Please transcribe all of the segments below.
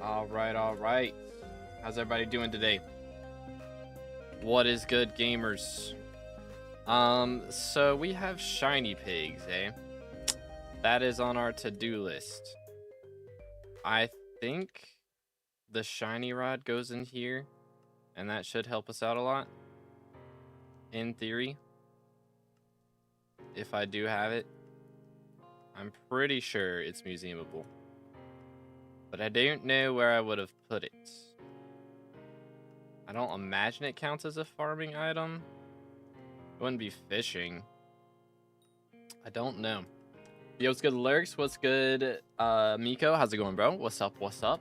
All right. How's everybody doing today? What is good, gamers? So we have shiny pigs, eh? That is on our to-do list. I think the shiny rod goes in here, and that should help us out a lot. In theory. If I do have it. I'm pretty sure it's museumable. But I don't know where I would have put it. I don't imagine it counts as a farming item. It wouldn't be fishing. I don't know. Yo, what's good, Lurks? What's good, Miko? How's it going, bro? What's up?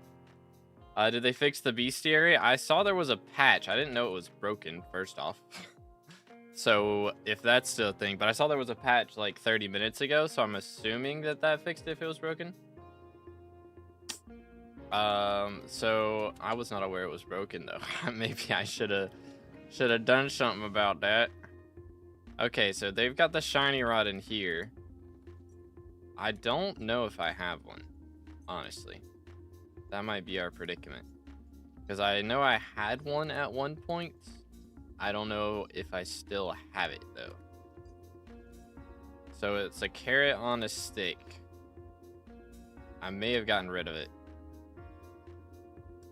Did they fix the Beastary? I saw there was a patch. I didn't know it was broken, first off. So, if that's still a thing. But I saw there was a patch like 30 minutes ago, so I'm assuming that fixed it if it was broken. So I was not aware it was broken though. Maybe I should have done something about that. Okay, so they've got the shiny rod in here. I don't know if I have one, honestly. That might be our predicament. Because I know I had one at one point. I don't know if I still have it though. So it's a carrot on a stick. I may have gotten rid of it.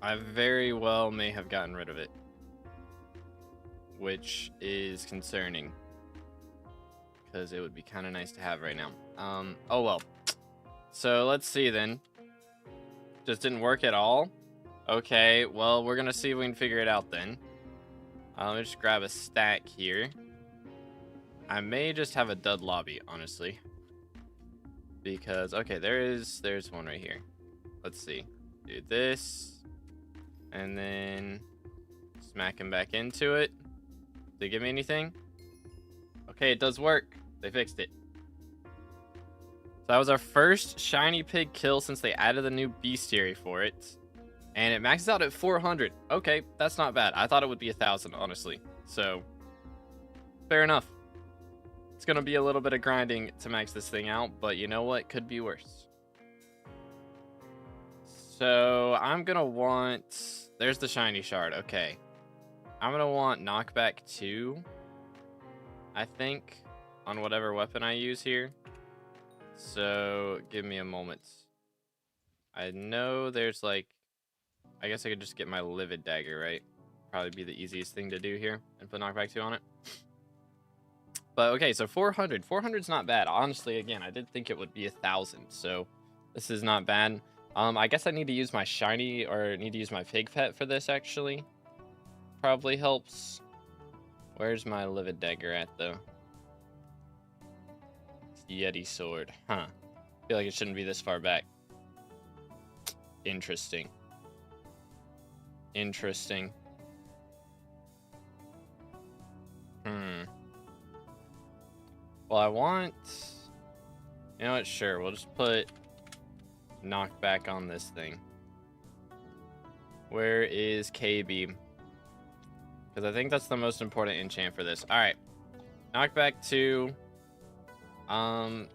I very well may have gotten rid of it, which is concerning because it would be kind of nice to have right now. Oh well. So let's see then. Just didn't work at all. Okay, well, we're gonna see if we can figure it out then. Let me just grab a stack here. I may just have a dud lobby, honestly, because okay, there's one right here. Let's see. Do this. And then smack him back into it. Did it give me anything? Okay, it does work. They fixed it. So that was our first shiny pig kill since they added the new Beastary for it. And it maxes out at 400. Okay, that's not bad. I thought it would be 1,000, honestly. So, fair enough. It's going to be a little bit of grinding to max this thing out, but you know what? Could be worse. So, I'm going to want... There's the shiny shard. Okay. I'm going to want knockback 2, I think, on whatever weapon I use here. So, give me a moment. I know there's like... I guess I could just get my livid dagger, right? Probably be the easiest thing to do here and put knockback 2 on it. But okay, so 400. 400's not bad. Honestly, again, I did think it would be 1,000, so this is not bad. I guess I need to use my shiny, or need to use my pig pet for this, actually. Probably helps. Where's my livid dagger at, though? It's Yeti sword. Huh. I feel like it shouldn't be this far back. Interesting. Interesting. Well, I want... You know what? Sure, we'll just put knockback on this thing. Where is KB? Because I think that's the most important enchant for this. Alright. Knockback 2. I'm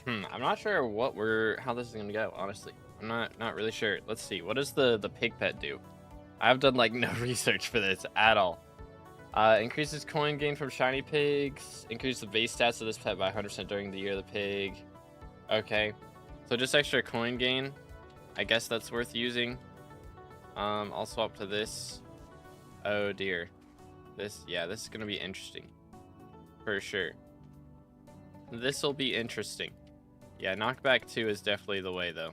not sure how this is gonna go, honestly. I'm not really sure. Let's see. What does the pig pet do? I've done like no research for this at all. Increases coin gain from shiny pigs. Increase the base stats of this pet by 100% during the year of the pig. Okay. So just extra coin gain. I guess that's worth using. I'll swap to this. Oh dear. This is gonna be interesting. For sure. This will be interesting. Yeah, knockback 2 is definitely the way though.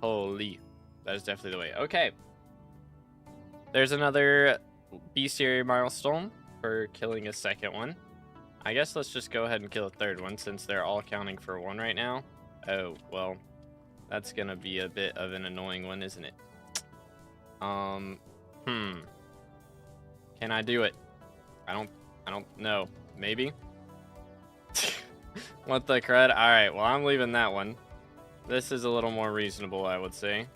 Holy. That is definitely the way. Okay. There's another Beastary milestone for killing a second one. I guess let's just go ahead and kill a third one since they're all counting for 1 right now. Oh, well, that's gonna be a bit of an annoying one, isn't it? Can I do it? I don't know. Maybe? What the crud? Alright, well, I'm leaving that one. This is a little more reasonable, I would say.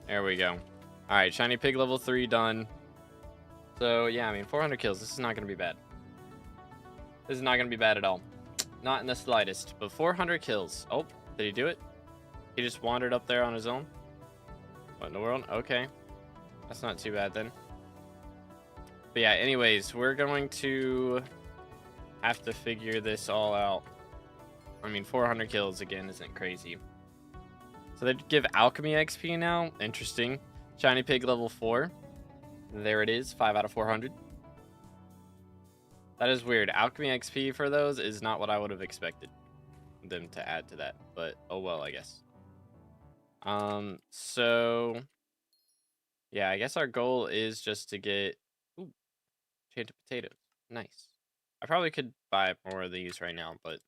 There we go. Alright, shiny pig level 3 done. So, yeah, I mean, 400 kills. This is not going to be bad. This is not going to be bad at all. Not in the slightest. But 400 kills. Oh, did he do it? He just wandered up there on his own? What in the world? Okay. That's not too bad then. But yeah, anyways, we're going to have to figure this all out. I mean, 400 kills again isn't crazy. So they give alchemy XP now. Interesting. Shiny pig level 4. There it is. 5 out of 400. That is weird. Alchemy XP for those is not what I would have expected them to add to that. But oh well, I guess. So yeah, I guess our goal is just to get enchanted potatoes. Nice. I probably could buy more of these right now, but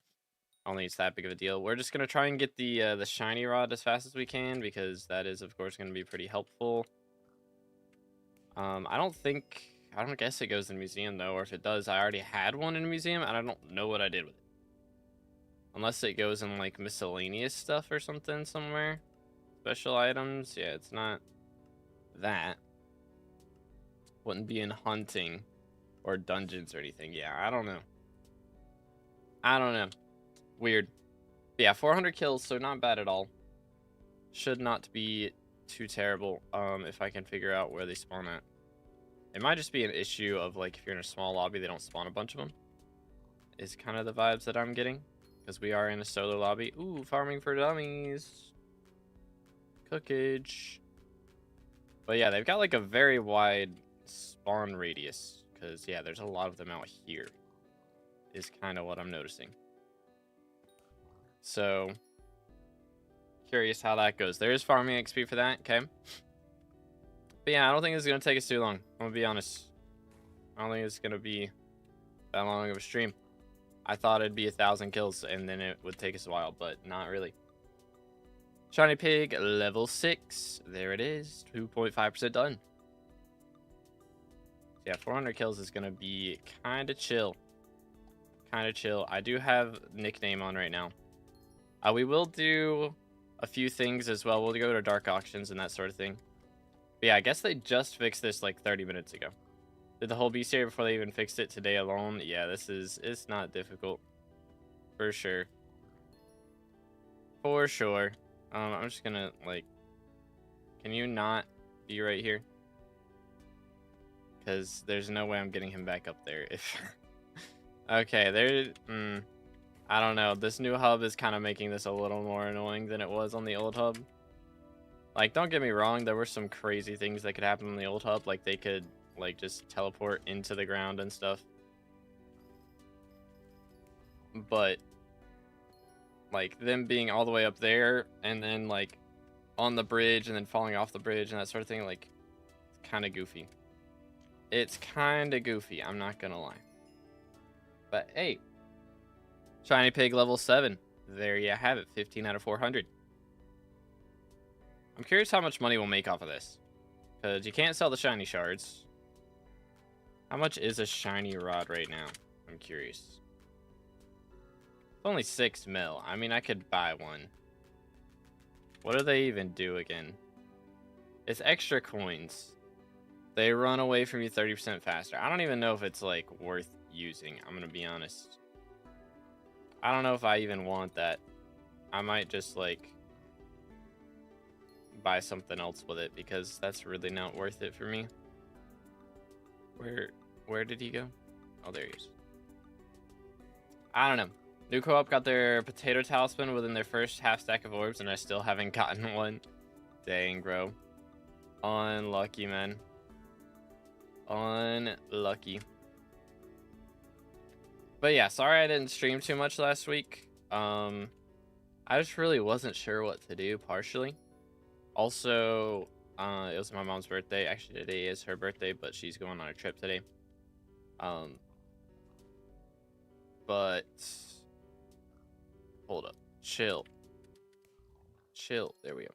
I don't think it's that big of a deal. We're just gonna try and get the shiny rod as fast as we can, because that is of course gonna be pretty helpful. I don't guess it goes in a museum though, or if it does, I already had one in a museum and I don't know what I did with it. Unless it goes in like miscellaneous stuff or something somewhere. Special items, yeah, it's not that. Wouldn't be in hunting or dungeons or anything. Yeah, I don't know. Weird. But yeah, 400 kills, so not bad at all. Should not be too terrible if I can figure out where they spawn at. It might just be an issue of like if you're in a small lobby, they don't spawn a bunch of them. Is kind of the vibes that I'm getting, because we are in a solo lobby. Ooh, farming for dummies. Cookage. But yeah, they've got like a very wide spawn radius, because yeah, there's a lot of them out here. Is kind of what I'm noticing. So curious how that goes. There is farming XP for that, okay? But yeah, I don't think it's gonna take us too long. I'm gonna be honest. I don't think it's gonna be that long of a stream. I thought it'd be 1,000 kills and then it would take us a while, but not really. Shiny pig level 6. There it is. 2.5% done. Yeah, 400 kills is gonna be kind of chill. Kind of chill. I do have nickname on right now. We will do a few things as well. We'll go to dark auctions and that sort of thing. But yeah, I guess they just fixed this like 30 minutes ago. Did the whole Beastary before they even fixed it today alone? Yeah, it's not difficult. For sure. For sure. I'm just gonna like, can you not be right here? Because there's no way I'm getting him back up there. If okay, there. I don't know. This new hub is kind of making this a little more annoying than it was on the old hub. Like, don't get me wrong, there were some crazy things that could happen on the old hub. Like, they could, like, just teleport into the ground and stuff. But, like, them being all the way up there and then, like, on the bridge and then falling off the bridge and that sort of thing, like, it's kind of goofy. It's kind of goofy, I'm not gonna lie. But, hey. Shiny pig level 7. There you have it. 15 out of 400. I'm curious how much money we'll make off of this. Because you can't sell the shiny shards. How much is a shiny rod right now? I'm curious. It's only 6 mil. I mean, I could buy one. What do they even do again? It's extra coins. They run away from you 30% faster. I don't even know if it's, like, worth using. I'm going to be honest. I don't know if I even want that. I might just, like, buy something else with it, because that's really not worth it for me. Where did he go? Oh, there he is. I don't know. New co-op got their potato talisman within their first half stack of orbs, and I still haven't gotten one. Dang, bro. Unlucky, man. Unlucky. But yeah, sorry I didn't stream too much last week. I just really wasn't sure what to do, partially. Also, it was my mom's birthday. Actually, today is her birthday, but she's going on a trip today. But hold up. Chill. There we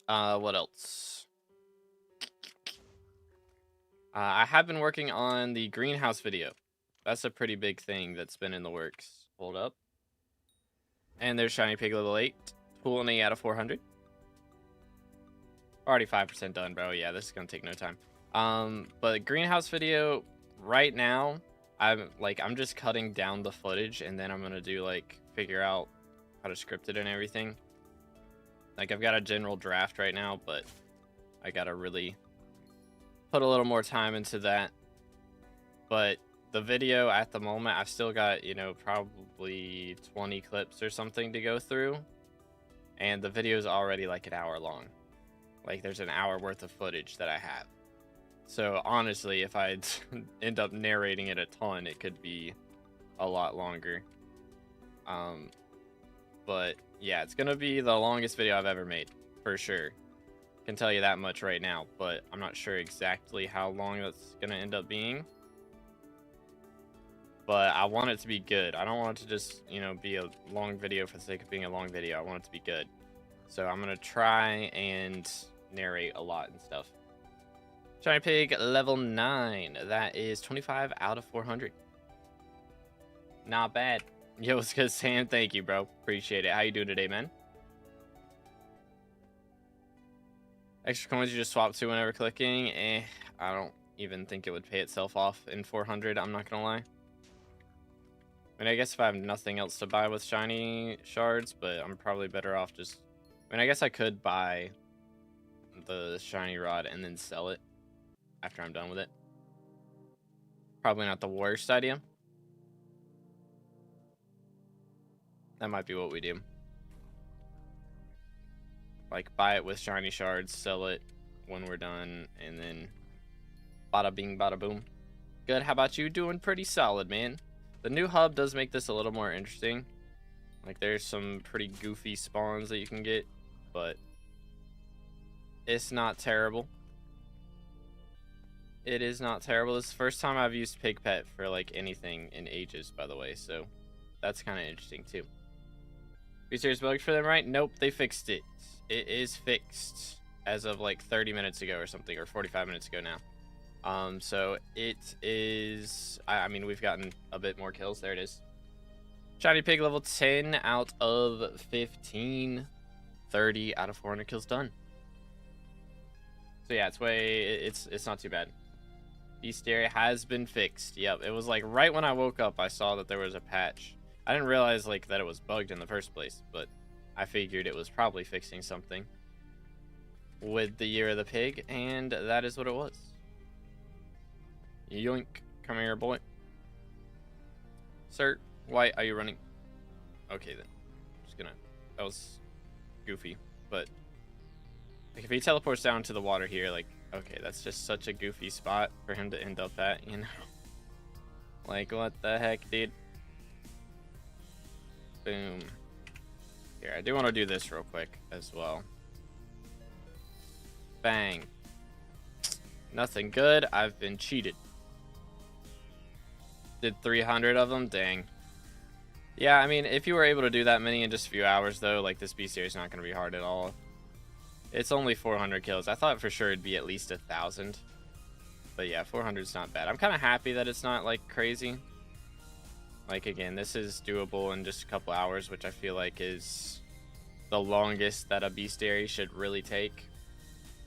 go. What else? I have been working on the greenhouse video. That's a pretty big thing that's been in the works. Hold up. And there's shiny pig level 8. 20 out of 400. Already 5% done, bro. Yeah, this is gonna take no time. But greenhouse video right now, I'm just cutting down the footage, and then I'm gonna do like figure out how to script it and everything. Like, I've got a general draft right now, but I gotta really put a little more time into that. But the video at the moment, I've still got, you know, probably 20 clips or something to go through. And the video is already like an hour long. Like, there's an hour worth of footage that I have. So honestly, if I end up narrating it a ton, it could be a lot longer. But yeah, it's gonna be the longest video I've ever made, for sure. Can tell you that much right now, but I'm not sure exactly how long that's gonna end up being. But I want it to be good. I don't want it to just, you know, be a long video for the sake of being a long video. I want it to be good. So I'm gonna try and narrate a lot and stuff. Shiny Pig level 9. That is 25 out of 400. Not bad. Yo, what's good, Sam? Thank you, bro. Appreciate it. How you doing today, man? Extra coins you just swap to whenever clicking. I don't even think it would pay itself off in 400. I'm not gonna lie. I mean, I guess if I have nothing else to buy with shiny shards, but I'm probably better off just... I mean, I guess I could buy the shiny rod and then sell it after I'm done with it. Probably not the worst idea. That might be what we do. Like, buy it with shiny shards, sell it when we're done, and then bada bing, bada boom. Good, how about you? Doing pretty solid, man. The new hub does make this a little more interesting. Like, there's some pretty goofy spawns that you can get, but it's not terrible. It is not terrible. This is the first time I've used Pig Pet for, like, anything in ages, by the way, so that's kind of interesting, too. Beastary bugged for them, right? Nope, they fixed it. It is fixed as of like 30 minutes ago or something, or 45 minutes ago now. So it is... I mean, we've gotten a bit more kills. There it is. Shiny Pig level 10 out of 15. 30 out of 400 kills done. So yeah, it's not too bad. Beastary has been fixed. Yep, it was like right when I woke up, I saw that there was a patch. I didn't realize like that it was bugged in the first place, but I figured it was probably fixing something with the Year of the Pig, and that is what it was. Yoink. Come here, boy. Sir, why are you running? Okay, then. Just gonna... That was goofy, but... Like, if he teleports down to the water here, like... Okay, that's just such a goofy spot for him to end up at, you know? Like, what the heck, dude? Boom. Here, I do want to do this real quick as well. Bang. Nothing good. I've been cheated. Did 300 of them? Dang. Yeah, I mean, if you were able to do that many in just a few hours, though, like, this Beastary is not going to be hard at all. It's only 400 kills. I thought for sure it'd be at least 1,000. But yeah, 400 is not bad. I'm kind of happy that it's not, like, crazy. Like, again, this is doable in just a couple hours, which I feel like is the longest that a Beastary should really take,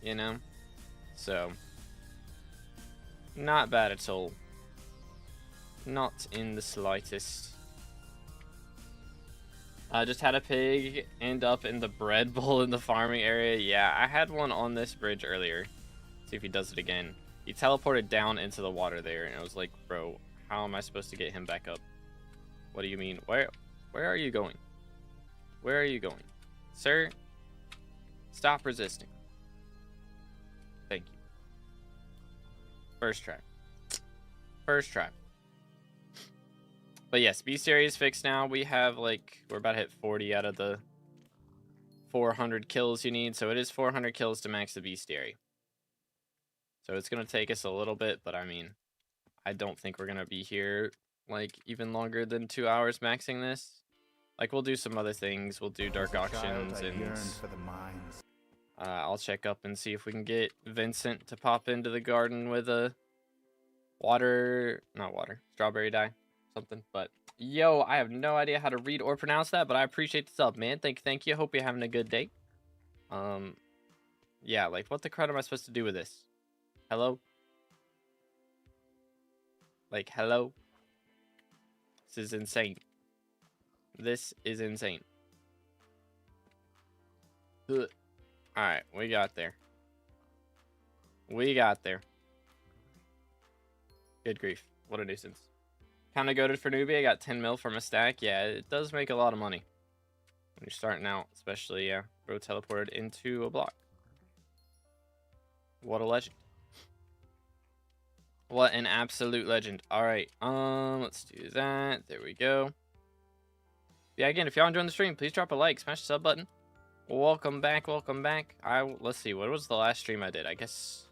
you know? So, not bad at all. Not in the slightest. I just had a pig end up in the bread bowl in the farming area. Yeah, I had one on this bridge earlier. See if he does it again. He teleported down into the water there, and I was like, bro, how am I supposed to get him back up? What do you mean? Where are you going? Where are you going? Sir, stop resisting. Thank you. First try. First try. But yes, Beastary is fixed now. We have, like, we're about to hit 40 out of the 400 kills you need. So it is 400 kills to max the Beastary. So it's going to take us a little bit, but I mean, I don't think we're going to be here, like, even longer than 2 hours maxing this. Like, we'll do some other things. We'll do dark auctions, and I'll check up and see if we can get Vincent to pop into the garden with a strawberry dye. Something, but yo, I have no idea how to read or pronounce that, but I appreciate the sub, man. Thank you. Hope you're having a good day. Yeah, like, what the crud am I supposed to do with this? Hello? Like, hello? This is insane. This is insane. Ugh. All right, we got there. We got there. Good grief. What a nuisance. Kind of goated for newbie. I got 10 mil from a stack. Yeah, it does make a lot of money when you're starting out, especially, yeah, bro teleported into a block. What a legend. What an absolute legend. All right, let's do that. There we go. Yeah, again, if y'all enjoying the stream, please drop a like, smash the sub button. Welcome back, welcome back. Let's see, what was the last stream I did? I guess,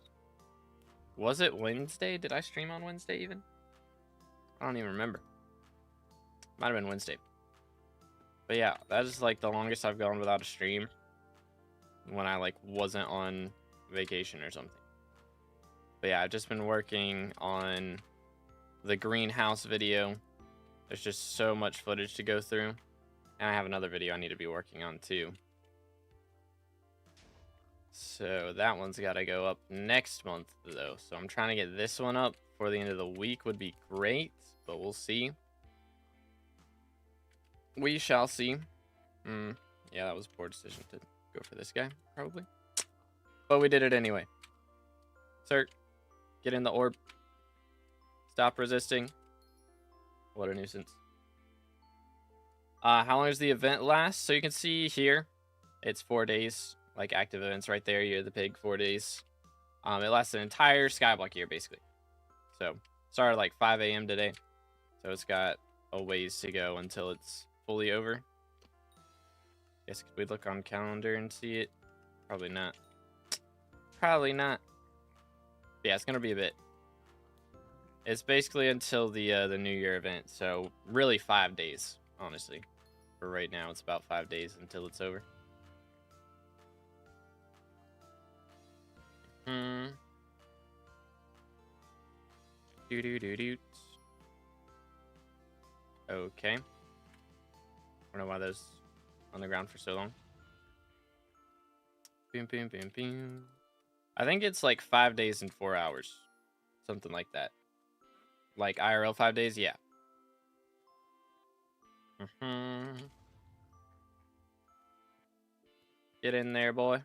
was it Wednesday? Did I stream on Wednesday even? I don't even remember. Might have been Wednesday. But yeah, that is like the longest I've gone without a stream when I like wasn't on vacation or something. But yeah, I've just been working on the greenhouse video. There's just so much footage to go through. And I have another video I need to be working on too. So that one's got to go up next month though. So I'm trying to get this one up before the end of the week would be great, but we'll see. We shall see. Yeah, that was a poor decision to go for this guy, probably. But we did it anyway. Sir, get in the orb. Stop resisting. What a nuisance. How long does the event last? So you can see here, it's 4 days. Like active events right there. You're the pig, 4 days. It lasts an entire SkyBlock year, basically. So, started like 5 a.m. today. So it's got a ways to go until it's fully over. Guess could we look on calendar and see it? Probably not. Probably not. But yeah, it's gonna be a bit. It's basically until the New Year event. So really 5 days, honestly. For right now, it's about 5 days until it's over. Okay. I don't know why those on the ground for so long. Boom, boom, boom, boom. I think it's like 5 days and 4 hours. Something like that. Like IRL 5 days, yeah. Get in there, boy.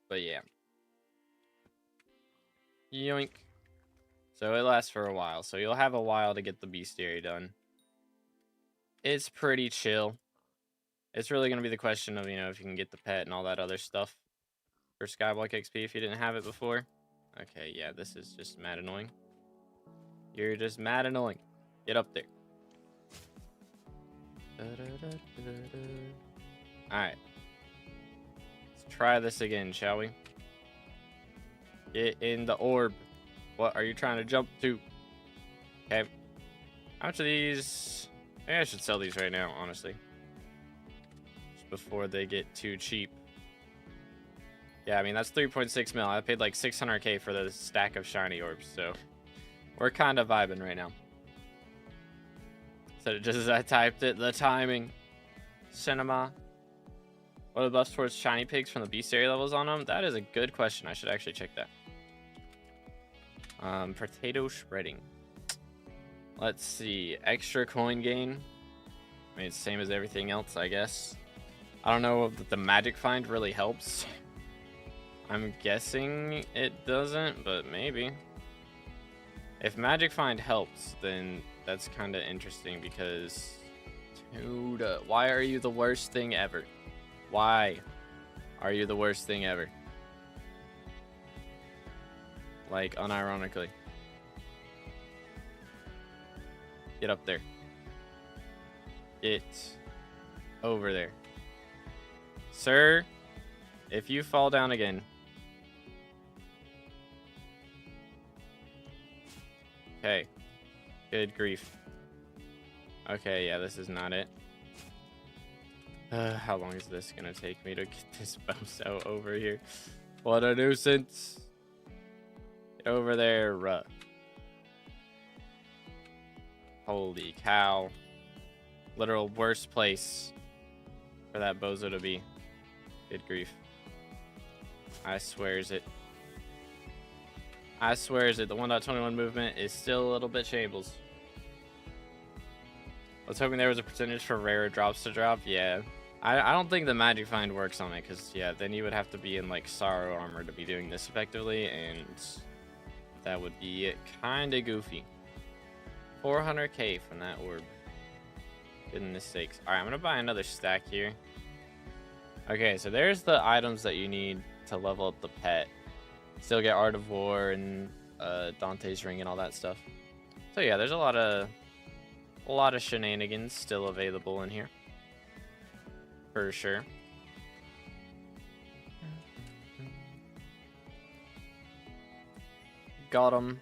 But yeah. Yoink. So it lasts for a while. So you'll have a while to get the Beastary done. It's pretty chill. It's really going to be the question of, you know, if you can get the pet and all that other stuff for SkyBlock XP if you didn't have it before. Okay, yeah, this is just mad annoying. You're just mad annoying. Get up there. Alright. Let's try this again, shall we? Get in the orb. What are you trying to jump to? Okay. How much of these? Maybe I should sell these right now, honestly. Just before they get too cheap. Yeah, I mean, that's 3.6 mil. I paid like 600k for the stack of shiny orbs, so we're kind of vibing right now. So just as I typed it, the timing. Cinema. What are the buffs towards shiny pigs from the Beastary levels on them? That is a good question. I should actually check that. Potato shredding. Let's see. Extra coin gain. I mean, it's the same as everything else, I guess. I don't know if the magic find really helps. I'm guessing it doesn't, but maybe. If magic find helps, then that's kind of interesting because... Dude, why are you the worst thing ever? Why are you the worst thing ever? Like, unironically. Get up there. Get over there. Sir, if you fall down again. Okay. Good grief. Okay, yeah, this is not it. How long is this gonna take me to get this bozo over here? What a nuisance. Get over there. Holy cow. Literal worst place for that bozo to be. Good grief. I swears it. I swears it. The 1.21 movement is still a little bit shambles. was hoping there was a percentage for rare drops to drop. Yeah. I don't think the magic find works on it, because, yeah, then you would have to be in, like, sorrow armor to be doing this effectively, and that would be kind of goofy. 400k from that orb. Goodness sakes. Alright, I'm going to buy another stack here. Okay, so there's the items that you need to level up the pet. Still get Art of War and Dante's Ring and all that stuff. So yeah, there's a lot of shenanigans still available in here. For sure. Got 'em.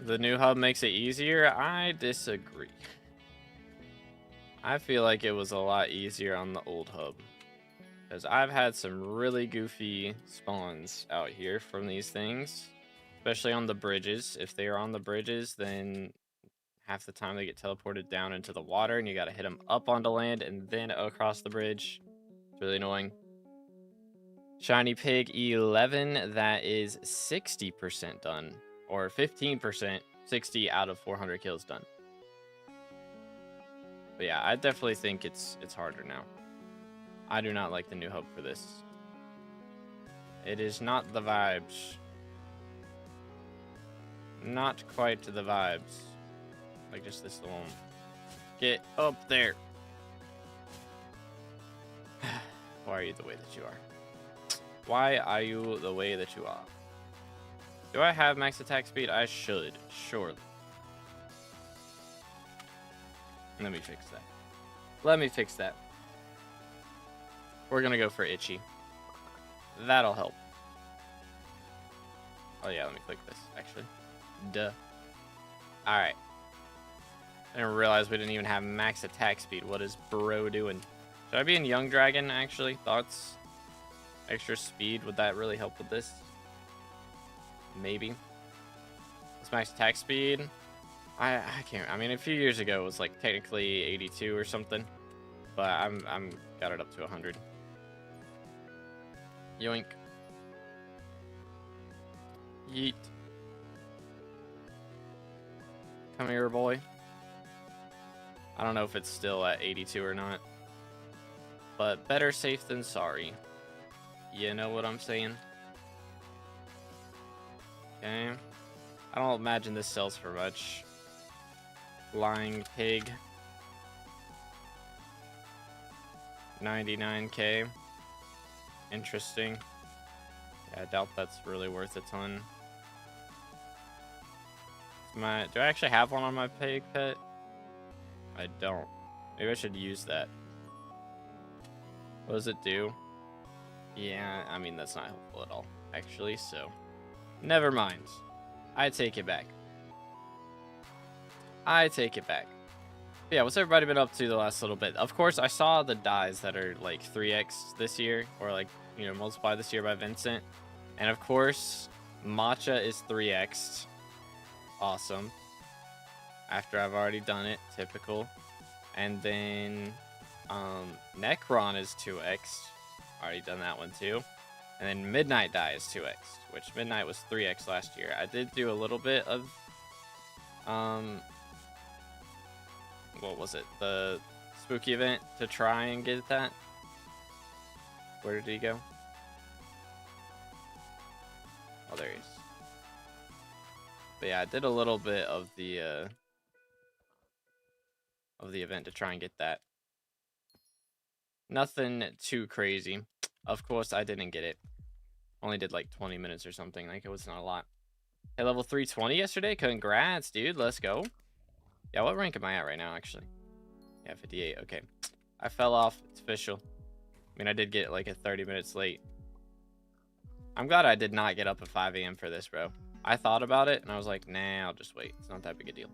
The new hub makes it easier? I disagree. I feel like it was a lot easier on the old hub. Because I've had some really goofy spawns out here from these things. Especially on the bridges. If they are on the bridges, then half the time they get teleported down into the water, and you gotta hit them up onto land and then across the bridge. It's really annoying. Shiny Pig 11, that is 60% done. Or 15%, 60 out of 400 kills done. But yeah, I definitely think it's harder now. I do not like the new hub for this. It is not the vibes. Not quite the vibes. Like just this little... Get up there. Why are you the way that you are? Why are you the way that you are? Do I have max attack speed? I should, surely. Let me fix that. Let me fix that. We're gonna go for Itchy. That'll help. Oh yeah, let me click this, actually. Duh. Alright. I didn't realize we didn't even have max attack speed. What is bro doing? Should I be in Young Dragon, actually? Thoughts? Extra speed, would that really help with this? Maybe. It's max attack speed. I can't. I mean, a few years ago it was like technically 82 or something, but I'm got it up to 100. Yoink. Yeet. Come here, boy. I don't know if it's still at 82 or not, but better safe than sorry. You know what I'm saying? Okay. I don't imagine this sells for much. Flying Pig. 99k. Interesting. Yeah, I doubt that's really worth a ton. Do I actually have one on my pig pet? I don't. Maybe I should use that. What does it do? Yeah, I mean, that's not helpful at all, actually, so... Never mind. I take it back. I take it back. But yeah, what's everybody been up to the last little bit? Of course, I saw the dies that are like 3x this year, or like, you know, multiplied this year by Vincent. And of course, Matcha is 3x'd. Awesome. After I've already done it, typical. And then Necron is 2x. Already done that one too. And then Midnight Die is 2x, which Midnight was 3x last year. I did do a little bit of what was it? The spooky event to try and get that. Where did he go? Oh, there he is. But yeah, I did a little bit of the event to try and get that. Nothing too crazy. Of course, I didn't get it. Only did like 20 minutes or something. Like, it was not a lot. Hey, level 320 yesterday? Congrats, dude. Let's go. Yeah, what rank am I at right now, actually? Yeah, 58. Okay. I fell off. It's official. I mean, I did get like a 30 minutes late. I'm glad I did not get up at 5 a.m. for this, bro. I thought about it, and I was like, nah, I'll just wait. It's not that big a deal.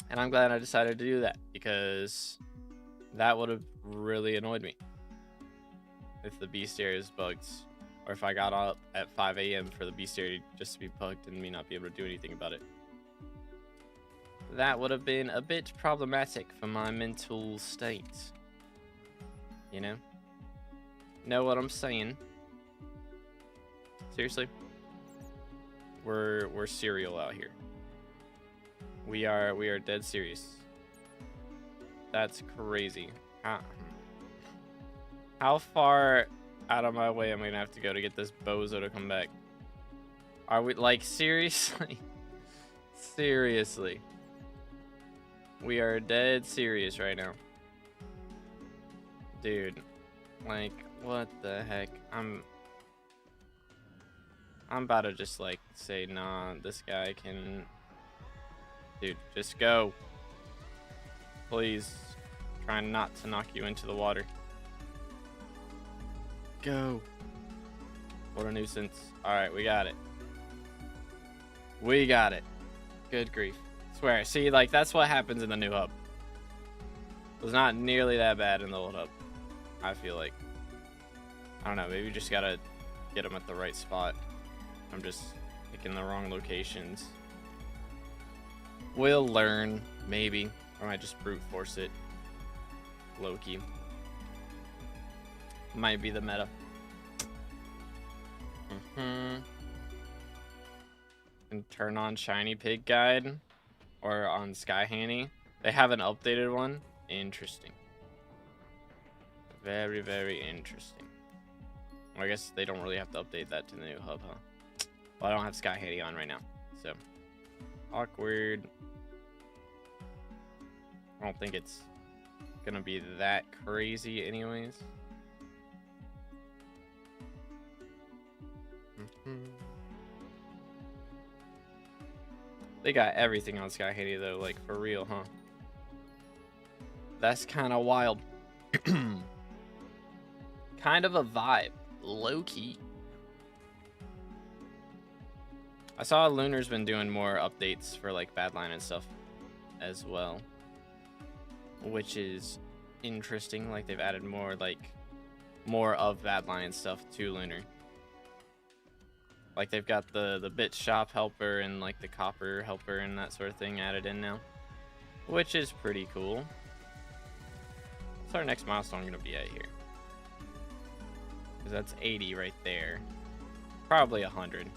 And I'm glad I decided to do that, because that would have really annoyed me if the Beastary is bugged, or if I got up at 5 a.m. for the Beastary just to be bugged and me not be able to do anything about it. That would have been a bit problematic for my mental state. You know? Know what I'm saying? Seriously? We're serial out here. We are dead serious. That's crazy. How far out of my way am I gonna have to go to get this bozo to come back? Are we, like, seriously? Seriously. We are dead serious right now. Dude, like, what the heck? I'm about to just, like, say, nah, this guy can... Dude, just go. Please. Try not to knock you into the water. Go. What a nuisance. Alright, we got it. We got it. Good grief. Swear. See, like, that's what happens in the new hub. It was not nearly that bad in the old hub, I feel like. I don't know, maybe you just gotta get them at the right spot. I'm just picking the wrong locations. We'll learn, maybe. Or I might just brute force it. Low-key. Might be the meta. And turn on Shiny Pig Guide. Or on Sky Handy. They have an updated one. Interesting. Very, very interesting. Well, I guess they don't really have to update that to the new hub, huh? Well, I don't have Sky Handy on right now, so awkward. I don't think it's gonna be that crazy anyways. They got everything on Sky Handy though, like, for real, huh? That's kind of wild. Kind of a vibe. Low-key. I saw Lunar's been doing more updates for, like, Badline and stuff as well. Which is interesting. Like, they've added more, like, more of Badline and stuff to Lunar. Like, they've got the bit shop helper and, like, the copper helper and that sort of thing added in now. Which is pretty cool. What's our next milestone going to be at here? Because that's 80 right there. Probably 100.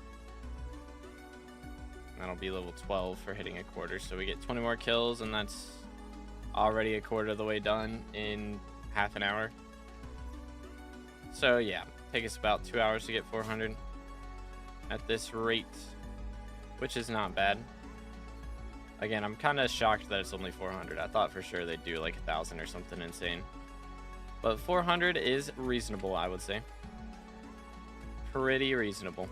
That'll be level 12 for hitting a quarter. So we get 20 more kills, and that's already a quarter of the way done in half an hour. So yeah, take us about 2 hours to get 400 at this rate, which is not bad. Again, I'm kind of shocked that it's only 400. I thought for sure they'd do like 1,000 or something insane. But 400 is reasonable, I would say. Pretty reasonable.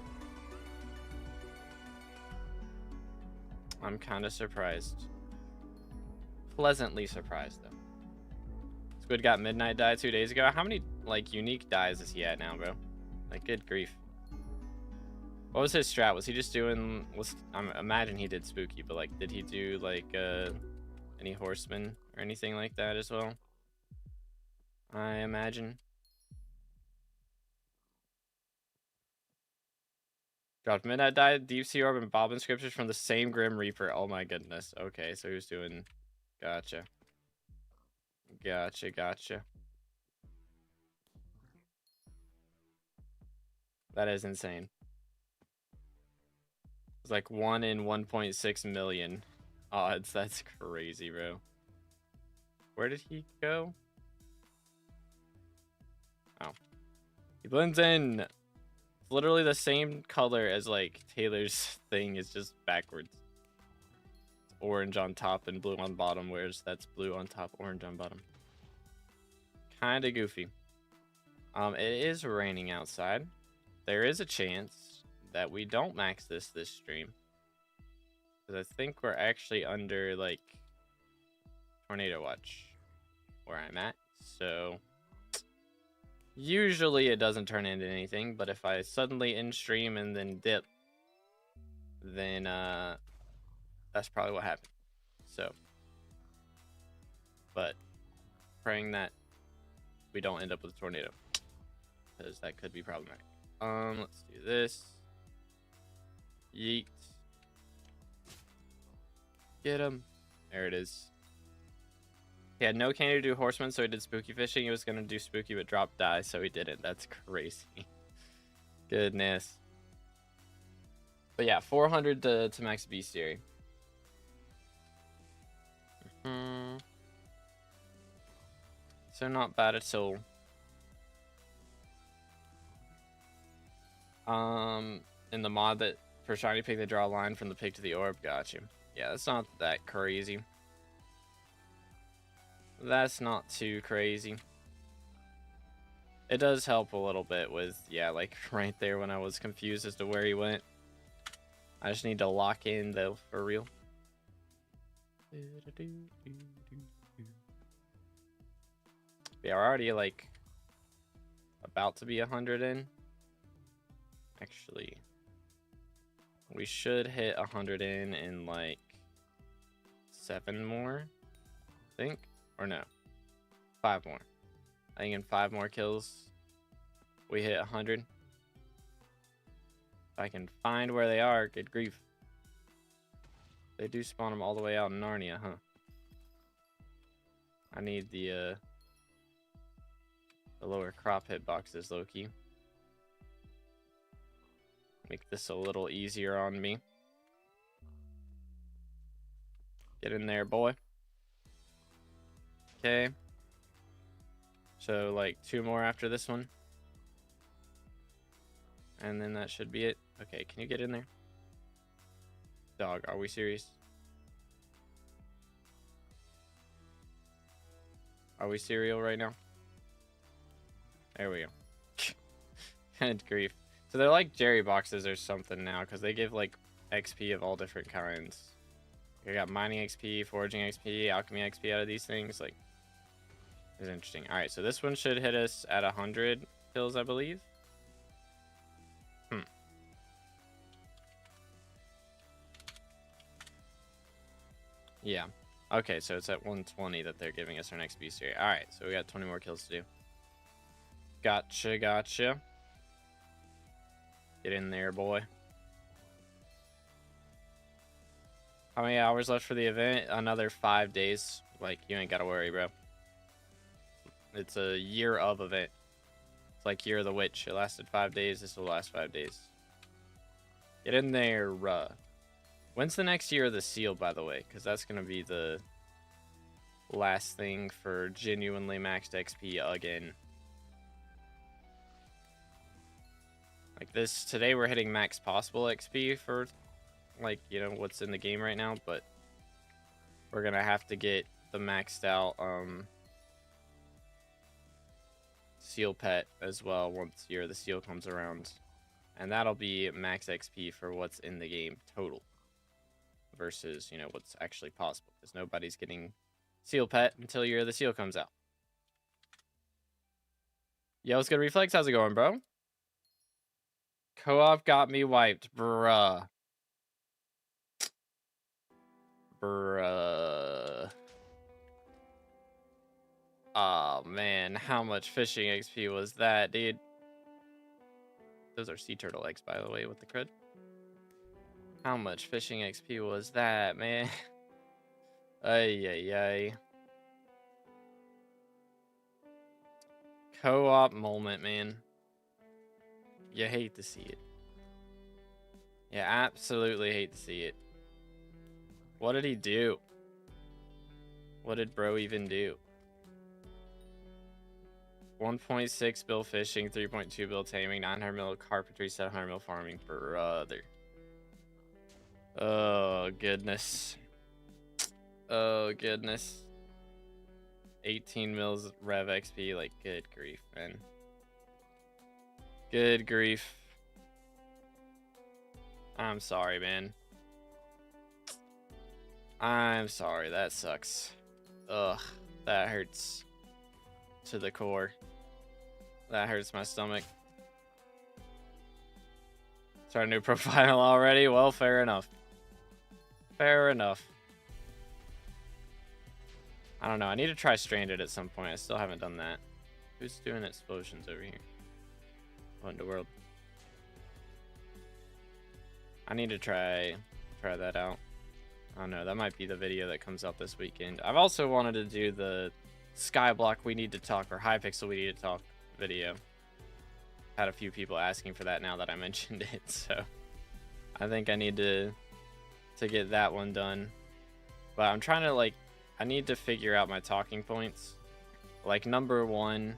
I'm kind of surprised. Pleasantly surprised, though. Squid got Midnight Die 2 days ago. How many, like, unique dies is he at now, bro? Like, good grief. What was his strat? Was he just doing... I imagine he did Spooky, but, like, did he do, like, any Horsemen or anything like that as well? I imagine. Dropped Midnight Die, Deep Sea Orb, and Bobbin Scriptures from the same Grim Reaper. Oh my goodness. Okay, so he was doing... Gotcha. Gotcha. That is insane. It's like 1 in 1.6 million odds. That's crazy, bro. Where did he go? Oh. He blends in. It's literally the same color as, like, Taylor's thing. Is just backwards. It's orange on top and blue on bottom, whereas that's blue on top, orange on bottom. Kind of goofy. It is raining outside. There is a chance that we don't max this stream. Because I think we're actually under, like, tornado watch where I'm at. So, usually it doesn't turn into anything. But if I suddenly end stream and then dip, then that's probably what happened. So, but praying that we don't end up with a tornado. Because that could be problematic. Let's do this. Yeet. Get him. There it is. He had no candy to do Horseman, so he did Spooky Fishing. He was going to do Spooky, but dropped Die, so he didn't. That's crazy. Goodness. But yeah, 400 to max Beastary. So not bad at all. In the mod that for shiny pig they draw a line from the pig to the orb. Got you. Yeah, that's not that crazy. That's not too crazy. It does help a little bit with, yeah, like right there when I was confused as to where he went. I just need to lock in though, for real. Yeah, we're already like about to be 100 in. Actually, we should hit 100 in like 7 more, I think, or no, 5 more. I think in 5 more kills, we hit 100. If I can find where they are, good grief. They do spawn them all the way out in Narnia, huh? I need the lower crop hitboxes, Loki. Make this a little easier on me. Get in there, boy. Okay. So, like, 2 more after this one. And then that should be it. Okay, can you get in there? Dog, are we serious? Are we serial right now? There we go. Good grief. So they're like Jerry boxes or something now, because they give like XP of all different kinds. You got mining XP, foraging XP, alchemy XP out of these things. Like, it's interesting. All right, so this one should hit us at 100 kills, I believe. Yeah. Okay, so it's at 120 that they're giving us our next Beastary. All right, so we got 20 more kills to do. Gotcha, gotcha. Get in there, boy. How many hours left for the event? Another 5 days. Like, you ain't gotta worry, bro. It's a year of event. It's like Year of the Witch. It lasted 5 days. This will last 5 days. Get in there, When's the next Year of the Seal, by the way? Because that's gonna be the last thing for genuinely maxed XP again. Like this, today we're hitting max possible XP for, like, you know, what's in the game right now, but we're gonna have to get the maxed out seal pet as well once Year of the Seal comes around. And that'll be max XP for what's in the game total versus, you know, what's actually possible, because nobody's getting seal pet until Year of the Seal comes out. Yo, what's good, Reflex? How's it going, bro? Co-op got me wiped, bruh. Oh man, how much fishing XP was that, dude? Those are sea turtle eggs, by the way, with the crud. How much fishing XP was that, man? Ay, ay, ay. Co-op moment, man. You hate to see it. You absolutely hate to see it. What did he do? What did bro even do? 1.6 bill fishing, 3.2 bill taming, 900 mil carpentry, 700 mil farming, brother. Oh, goodness. Oh, goodness. 18 mils rev XP, like, good grief, man. Good grief. I'm sorry, man. I'm sorry, that sucks. Ugh, that hurts to the core. That hurts my stomach. Start a new profile already? Well, fair enough. Fair enough. I don't know. I need to try Stranded at some point. I still haven't done that. Who's doing explosions over here? What in the world? I need to try that out. I don't know. That might be the video that comes out this weekend. I've also wanted to do the SkyBlock We Need to Talk or Hypixel We Need to Talk video. Had a few people asking for that now that I mentioned it, so I think I need to get that one done. But I'm trying to, like, I need to figure out my talking points. Like, number one,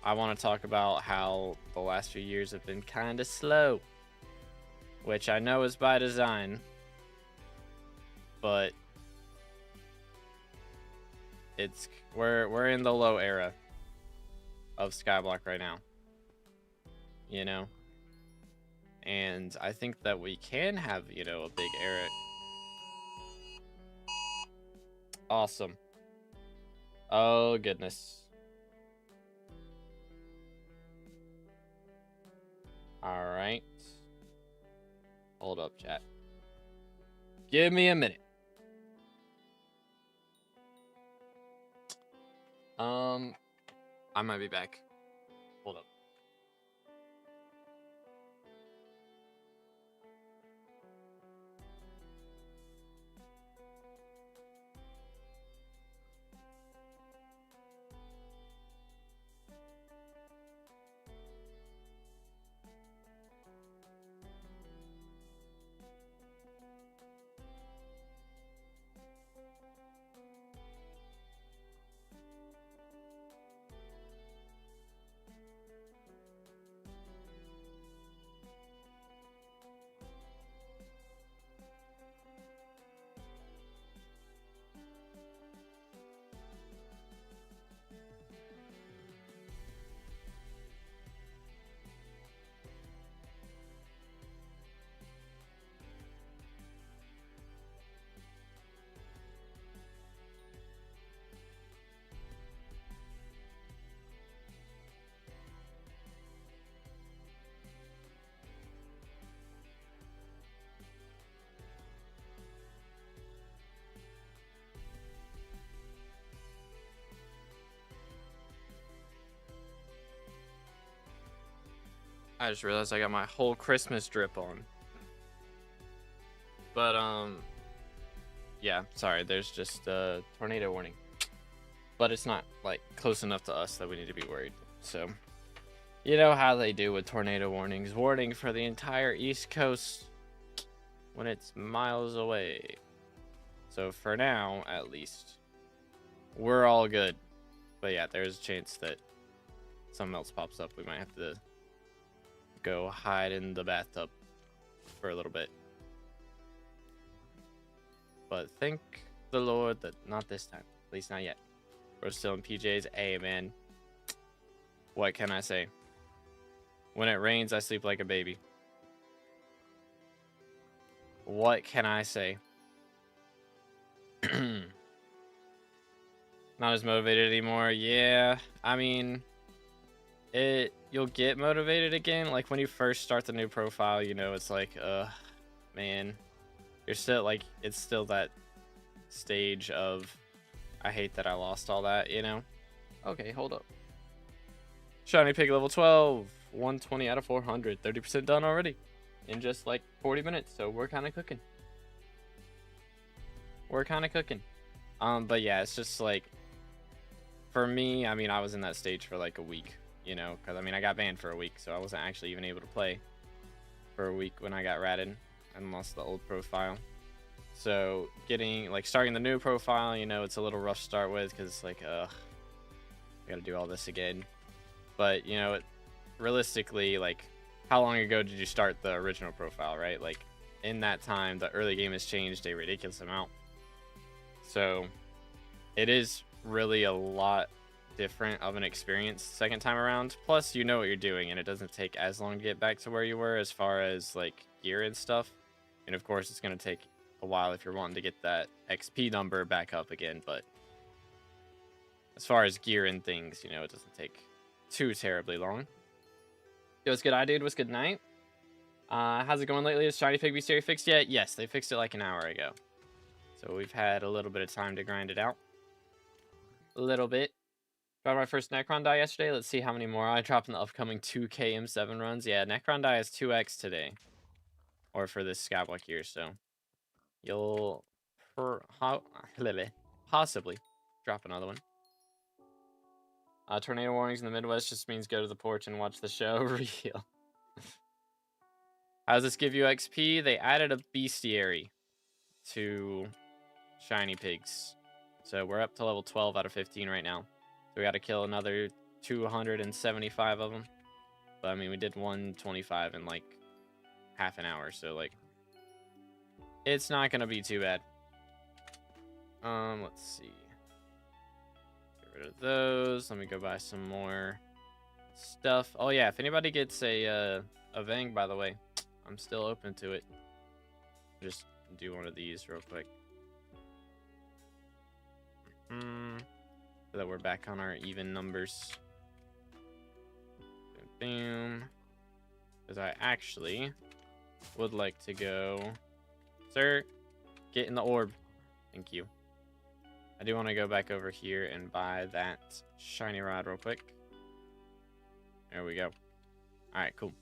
I want to talk about how the last few years have been kind of slow, which I know is by design, but we're in the low era of SkyBlock right now, you know, and I think that we can have, you know, a big era. Awesome. Oh goodness. All right. Hold up, chat. Give me a minute. I might be back. Hold up. I just realized I got my whole Christmas drip on. But, yeah, sorry, there's just a tornado warning. But it's not, like, close enough to us that we need to be worried. So, you know how they do with tornado warnings. Warning for the entire East Coast when it's miles away. So, for now, at least, we're all good. But yeah, there's a chance that something else pops up. We might have to go hide in the bathtub for a little bit. But thank the Lord that not this time. At least not yet. We're still in PJs. Hey, man. What can I say? When it rains, I sleep like a baby. What can I say? Not as motivated anymore. Yeah, I mean, you'll get motivated again. Like when you first start the new profile, you know, it's like, man, you're still like, it's still that stage of, I hate that I lost all that, you know? Okay, hold up. Shiny Pig level 12, 120 out of 400, 30% done already in just like 40 minutes. So we're kind of cooking. We're kind of cooking. But yeah, it's just like, for me, I mean, I was in that stage for like a week, you know, because I mean, I got banned for a week, so I wasn't actually even able to play for a week when I got ratted and lost the old profile. So starting the new profile, you know, it's a little rough to start with because it's like, I gotta do all this again. But, you know, realistically, like, how long ago did you start the original profile, right? Like, in that time, the early game has changed a ridiculous amount. So, it is really a lot different of an experience second time around. Plus, you know what you're doing, and it doesn't take as long to get back to where you were as far as, like, gear and stuff. And, of course, it's going to take a while if you're wanting to get that XP number back up again. But as far as gear and things, you know, it doesn't take too terribly long. Yo, what's good, dude? What's good night? How's it going lately? Is Shiny Pig Beastary fixed yet? Yes, they fixed it like an hour ago. So we've had a little bit of time to grind it out. A little bit. Got my first Necron die yesterday. Let's see how many more I drop in the upcoming 2K M7 runs. Yeah, Necron die is 2x today. Or for this SkyBlock year, so you'll possibly drop another one. Tornado warnings in the Midwest just means go to the porch and watch the show. Real. How does this give you XP? They added a Beastary to shiny pigs. So we're up to level 12 out of 15 right now. So we got to kill another 275 of them. But I mean, we did 125 in like half an hour. So like, it's not going to be too bad. Let's see. Get rid of those. Let me go buy some more stuff. Oh yeah, if anybody gets a Vang, by the way, I'm still open to it. Just do one of these real quick. So that we're back on our even numbers. Boom. Because I actually would like to go... Sir, get in the orb. Thank you. I do want to go back over here and buy that shiny rod real quick. There we go. Alright, cool.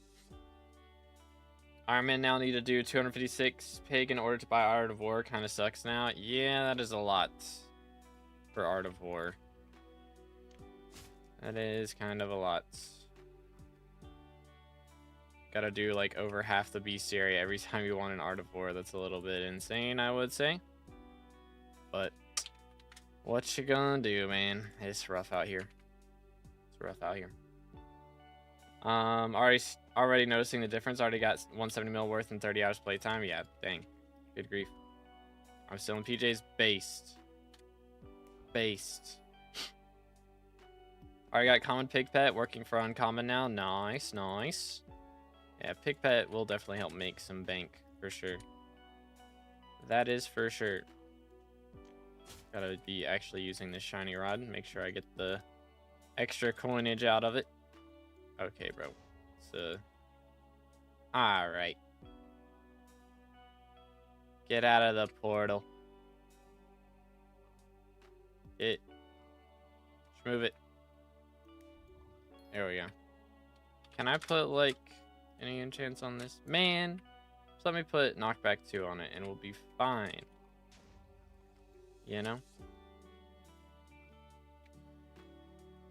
Iron Man now need to do 256 pig in order to buy Art of War. Kind of sucks now. Yeah, that is a lot for Art of War. That is kind of a lot. Gotta do like over half the Beastary every time you want an Art of War. That's a little bit insane, I would say. But what you gonna do, man? It's rough out here. It's rough out here. Already noticing the difference. Already got 170 mil worth in 30 hours playtime. Yeah, dang. Good grief. I'm still in PJ's based. Already got common pig pet working for uncommon now. Nice, nice. Yeah, pig pet will definitely help make some bank for sure. That is for sure. Gotta be actually using this shiny rod. Make sure I get the extra coinage out of it. Okay, bro. So, alright. Get out of the portal. Just move it. There we go. Can I put, like, any enchants on this? Man! Just let me put knockback 2 on it and we'll be fine. You know?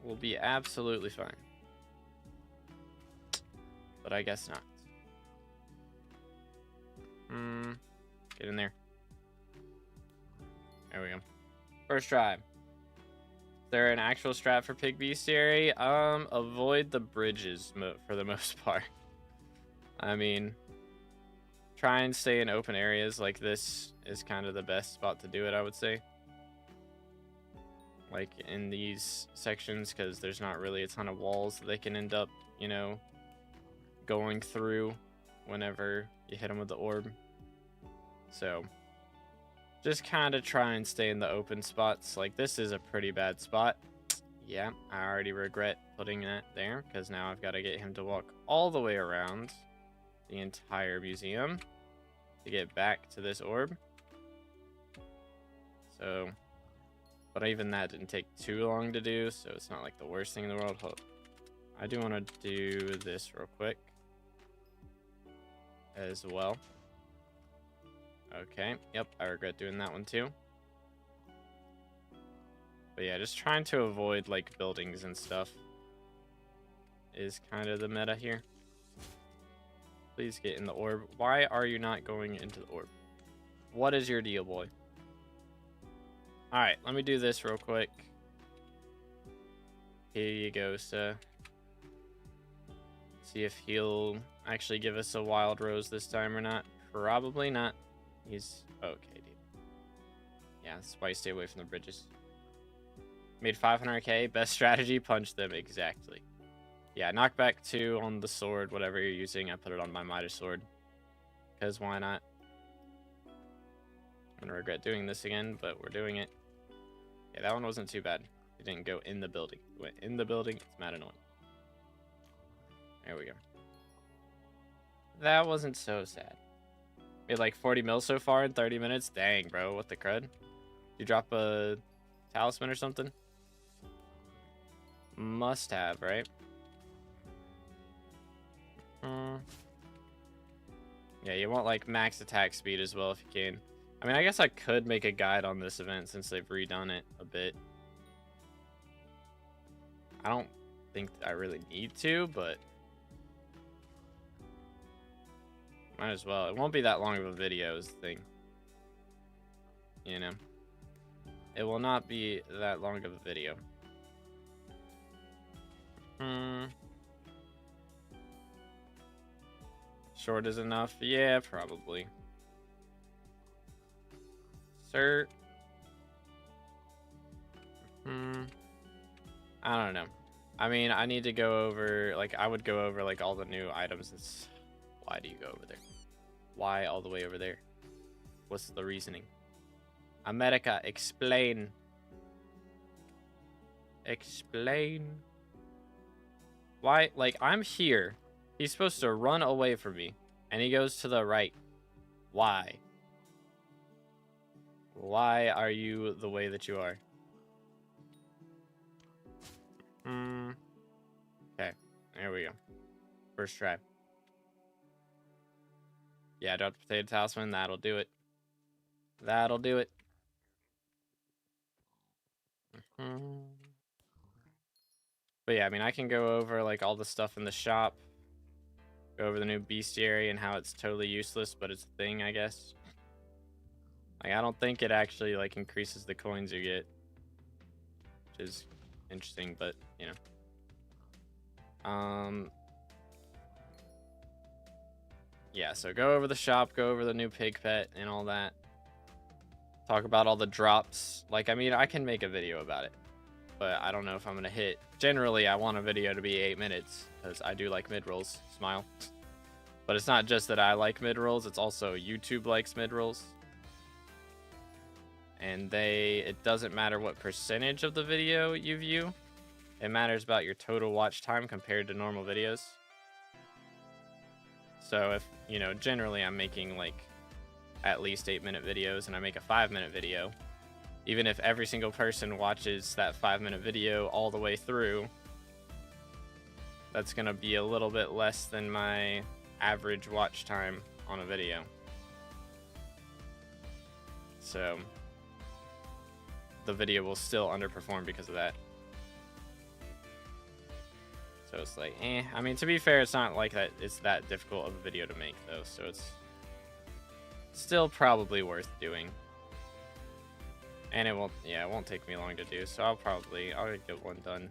We'll be absolutely fine. But I guess not. Get in there. There we go. First try. Is there an actual strat for Pig Beastary? Avoid the bridges for the most part. I mean, try and stay in open areas like this is kind of the best spot to do it, I would say. Like in these sections, because there's not really a ton of walls that they can end up, you know, going through whenever you hit them with the orb. So just kind of try and stay in the open spots. Like this is a pretty bad spot. Yeah, I already regret putting that there because now I've got to get him to walk all the way around the entire museum to get back to this orb. So, but even that didn't take too long to do, so it's not like the worst thing in the world. Hold. I do want to do this real quick as well. Okay, yep, I regret doing that one too. But yeah, just trying to avoid like buildings and stuff is kind of the meta here. Please get in the orb. Why are you not going into the orb? What is your deal, boy? Alright, let me do this real quick. Here you go, sir. See if he'll actually give us a wild rose this time or not. Probably not. He's okay, dude. Yeah, that's why you stay away from the bridges. Made 500k. Best strategy, punch them. Exactly. Yeah, knockback 2 on the sword, whatever you're using. I put it on my Midas sword. Because why not? I'm gonna regret doing this again, but we're doing it. Yeah, that one wasn't too bad. It didn't go in the building. It went in the building. It's mad annoying. There we go. That wasn't so sad. Made like 40 mil so far in 30 minutes. Dang, bro. What the crud? You drop a talisman or something? Must have, right? Yeah, you want like max attack speed as well if you can. I mean, I guess I could make a guide on this event since they've redone it a bit. I don't think I really need to, but might as well. It won't be that long of a video is the thing. You know? it will not be that long of a video. Short is enough? Yeah, probably. Sir. I don't know. I mean, I need to go over, like, I would go over, like, all the new items. Why do you go over there? Why all the way over there? What's the reasoning? America, explain. Explain. Why? Like, I'm here. He's supposed to run away from me. And he goes to the right. Why? Why are you the way that you are? Okay. There we go. First try. Yeah, drop the potato talisman. That'll do it. That'll do it. But yeah, I mean, I can go over, like, all the stuff in the shop. Go over the new Beastary and how it's totally useless, but it's a thing, I guess. Like, I don't think it actually, like, increases the coins you get. Which is interesting, but, you know. Yeah, so go over the shop, go over the new pig pet and all that. Talk about all the drops. Like, I mean, I can make a video about it, but I don't know if I'm gonna hit. Generally, I want a video to be 8 minutes because I do like mid-rolls. Smile. But it's not just that I like mid-rolls, it's also YouTube likes mid-rolls. And it doesn't matter what percentage of the video you view. It matters about your total watch time compared to normal videos. So if, you know, generally I'm making like at least 8-minute videos and I make a 5-minute video, even if every single person watches that 5-minute video all the way through, that's gonna be a little bit less than my average watch time on a video. So the video will still underperform because of that. So it's like, I mean, to be fair, it's not like that it's that difficult of a video to make though, so it's still probably worth doing. And it won't take me long to do, so I'll get one done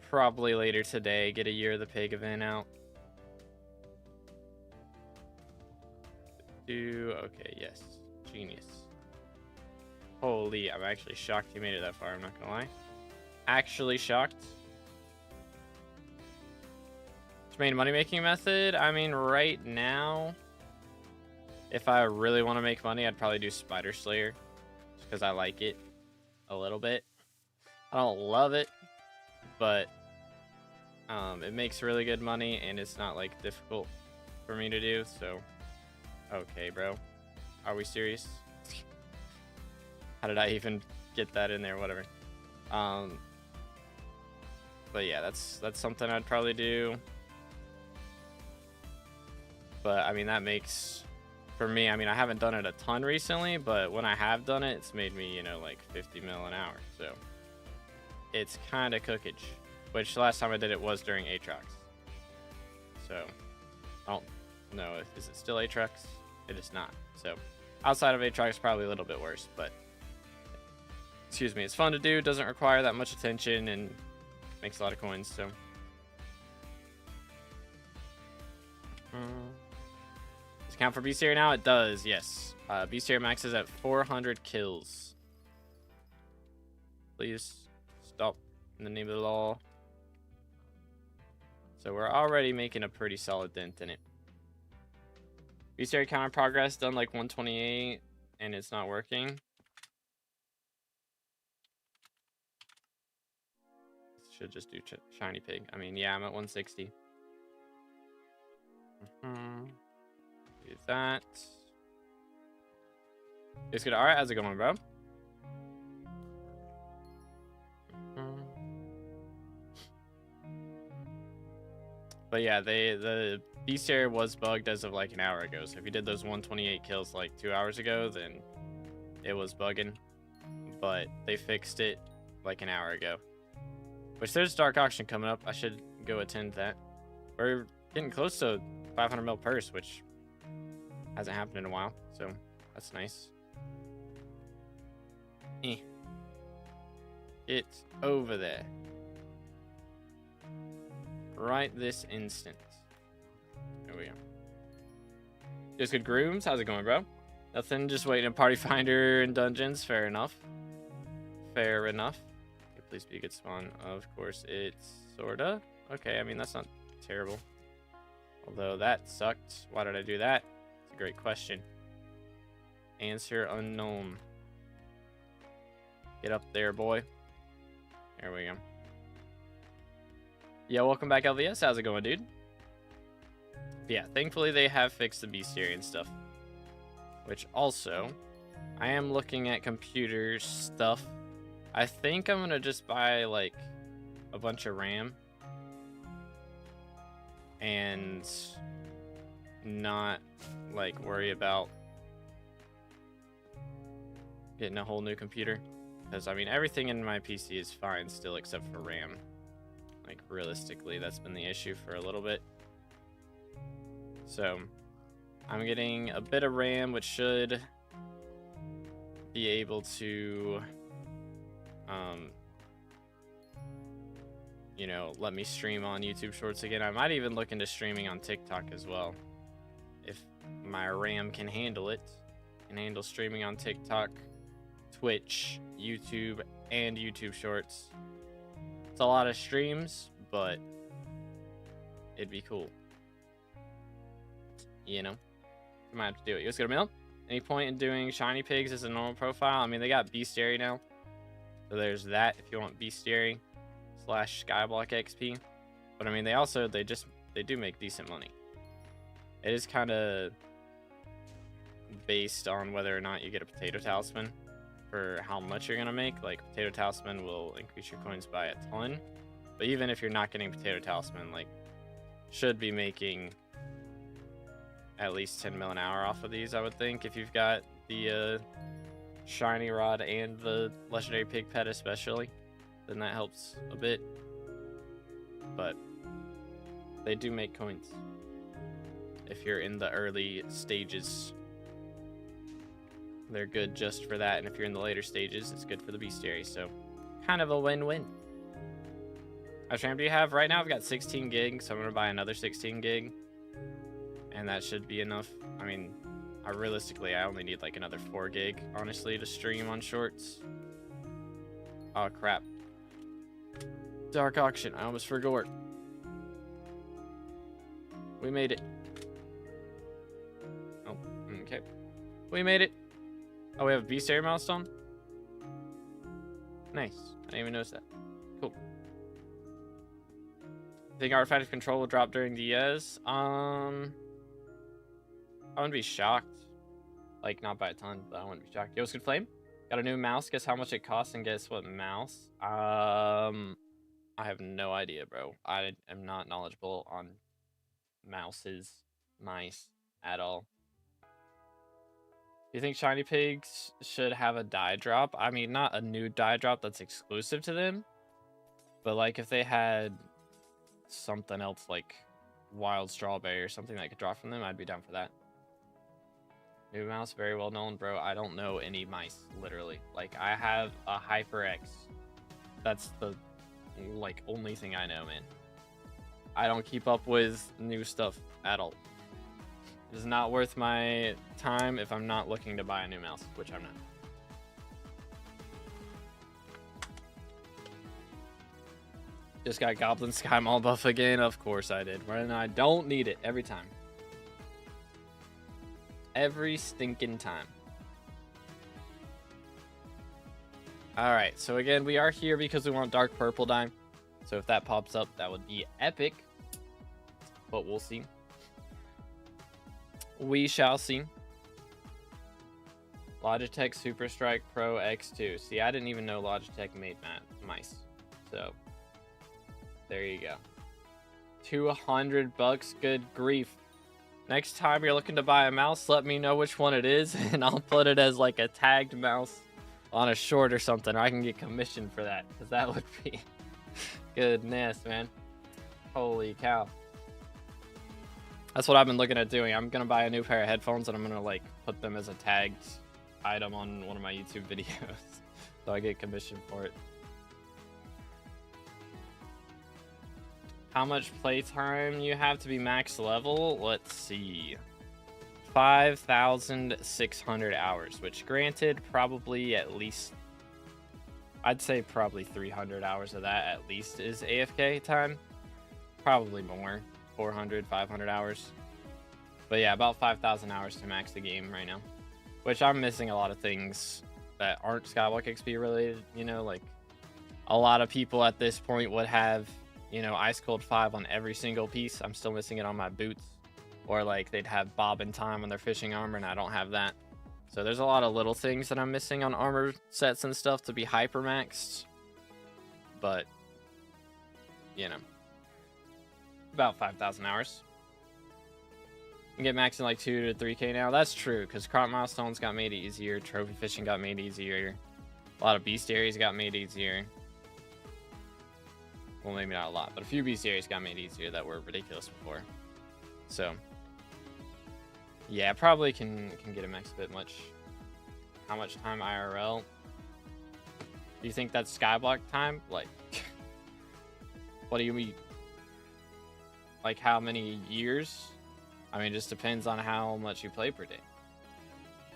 probably later today. Get a Year of the Pig event out. Okay, yes. Genius. Holy, I'm actually shocked he made it that far, I'm not gonna lie. Actually shocked. Main money-making method, I mean, right now, if I really want to make money, I'd probably do Spider Slayer, just because I like it a little bit. I don't love it, but it makes really good money, and it's not, like, difficult for me to do, so... Okay, bro. Are we serious? How did I even get that in there? Whatever. But yeah, that's something I'd probably do. But, I mean, that makes, for me, I mean, I haven't done it a ton recently, but when I have done it, it's made me, you know, like 50 mil an hour. So, it's kind of cookage. Which, last time I did it was during Aatrox. So, I don't know. Is it still Aatrox? It is not. So, outside of Aatrox, probably a little bit worse. But, excuse me, it's fun to do. Doesn't require that much attention and makes a lot of coins. So, does it count for Beastary now? It does, yes. Beastary maxes at 400 kills. Please stop in the name of the law. So we're already making a pretty solid dent in it. Beastary counter progress done like 128 and it's not working. Should just do shiny pig. I mean, yeah, I'm at 160. Do that. It's good. Alright, how's it going, bro? But yeah, the Beastary was bugged as of like an hour ago. So if you did those 128 kills like 2 hours ago, then it was bugging. But they fixed it like an hour ago. Which there's Dark Auction coming up. I should go attend that. We're getting close to 500 mil purse, which hasn't happened in a while. So that's nice. Get over there. Right this instant. There we go. Just good grooms. How's it going, bro? Nothing. Just waiting to party finder and dungeons. Fair enough. Fair enough. Okay, please be a good spawn. Of course, it's sorta. Okay, I mean, that's not terrible. Although that sucked. Why did I do that? It's a great question. Answer unknown. Get up there, boy. There we go. Yeah, welcome back, LVS. How's it going, dude? Yeah, thankfully they have fixed the Beastary and stuff. Which also, I am looking at computer stuff. I think I'm gonna just buy like a bunch of RAM and not like worry about getting a whole new computer, because I mean everything in my PC is fine still except for RAM. Like realistically, that's been the issue for a little bit. So I'm getting a bit of RAM, which should be able to you know, let me stream on YouTube Shorts again. I might even look into streaming on TikTok as well, if my RAM can handle it. Can handle streaming on TikTok, Twitch, YouTube, and YouTube Shorts. It's a lot of streams, but it'd be cool. You know, you might have to do it. You guys got a mail? Any point in doing shiny pigs as a normal profile? I mean, they got Beastary now, so there's that if you want Beastary / SkyBlock XP. But I mean, they do make decent money. It is kind of based on whether or not you get a potato talisman for how much you're gonna make. Like, potato talisman will increase your coins by a ton, but even if you're not getting potato talisman, like, should be making at least 10 mil an hour off of these, I would think, if you've got the shiny rod and the legendary pig pet especially, then that helps a bit. But they do make coins if you're in the early stages. They're good just for that, and if you're in the later stages, it's good for the Beastary. So kind of a win-win. How much RAM do you have? Right now I've got 16 gig, so I'm gonna buy another 16 gig, and that should be enough. I mean, realistically, I only need like another 4 gig, honestly, to stream on Shorts. Oh crap. Dark auction. I almost forgot. We made it. Oh, okay. We made it. Oh, we have a Beastary milestone? Nice. I didn't even notice that. Cool. Think artifact of control will drop during DS? I wouldn't be shocked. Like, not by a ton, but I wouldn't be shocked. Yo, what's good, Flame? Got a new mouse. Guess how much it costs and guess what mouse? I have no idea, bro. I am not knowledgeable on mice at all. Do you think shiny pigs should have a die drop? I mean, not a new die drop that's exclusive to them, but like if they had something else like wild strawberry or something that could drop from them, I'd be down for that. New mouse, very well known, bro. I don't know any mice, literally. Like, I have a HyperX. That's the like only thing I know, man. I don't keep up with new stuff at all. It is not worth my time if I'm not looking to buy a new mouse, which I'm not. Just got Goblin Sky Mall buff again. Of course I did. And I don't need it every time. Every stinking time. Alright, so again, we are here because we want Dark Purple dye. So if that pops up, that would be epic. But we'll see. We shall see. Logitech Super Strike Pro X2. See, I didn't even know Logitech made mice. So, there you go. 200 bucks, good grief. Next time you're looking to buy a mouse, let me know which one it is, and I'll put it as like a tagged mouse on a short or something, or I can get commission for that, because that would be goodness, man. Holy cow. That's what I've been looking at doing. I'm gonna buy a new pair of headphones, and I'm gonna like put them as a tagged item on one of my YouTube videos. So I get commission for it. How much playtime you have to be max level? Let's see. 5,600 hours, which granted, probably at least, I'd say probably 300 hours of that at least is AFK time. Probably more, 400, 500 hours. But yeah, about 5,000 hours to max the game right now. Which I'm missing a lot of things that aren't SkyBlock XP related, you know, like a lot of people at this point would have, you know, Ice Cold 5 on every single piece. I'm still missing it on my boots. Or like they'd have Bob and Time on their fishing armor and I don't have that. So there's a lot of little things that I'm missing on armor sets and stuff to be hyper maxed. But, you know, about 5,000 hours. You can get maxed in like 2 to 3K now. That's true, because crop milestones got made easier. Trophy fishing got made easier. A lot of Beastaries got made easier. Well, maybe not a lot, but a few Beastaries got made easier that were ridiculous before. So, yeah, probably can get a max a bit much. How much time IRL? Do you think that's SkyBlock time? Like, what do you mean? Like how many years? I mean, it just depends on how much you play per day,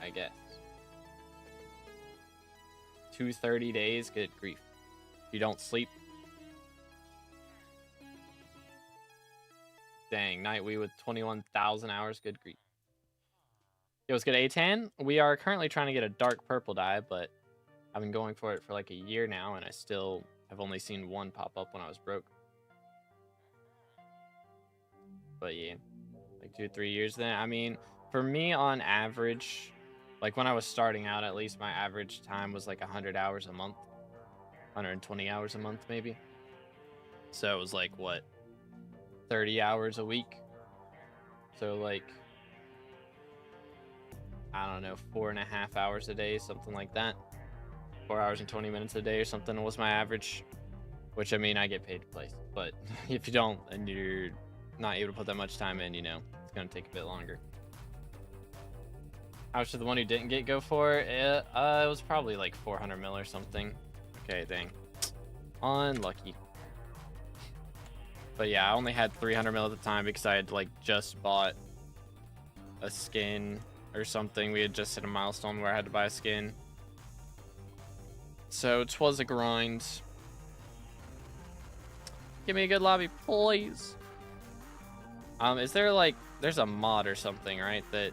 I guess. 230 days, good grief. You don't sleep. Dang, Nightwee with 21,000 hours, good grief. Yo, let's get A10. We are currently trying to get a dark purple dye, but I've been going for it for like a year now, and I still have only seen one pop up when I was broke. But yeah, like 2 or 3 years then. I mean, for me on average, like when I was starting out, at least my average time was like 100 hours a month, 120 hours a month maybe. So it was like, what, 30 hours a week? So like, I don't know, 4.5 hours a day, something like that. 4 hours and 20 minutes a day or something was my average. Which, I mean, I get paid to play. But if you don't, and you're not able to put that much time in, you know, it's going to take a bit longer. How much did the one who didn't get go for? It was probably like 400 mil or something. Okay, dang. Unlucky. But yeah, I only had 300 mil at the time because I had like just bought a skin or something. We had just hit a milestone where I had to buy a skin. So it was a grind. Give me a good lobby, please. Is there like, there's a mod or something, right, that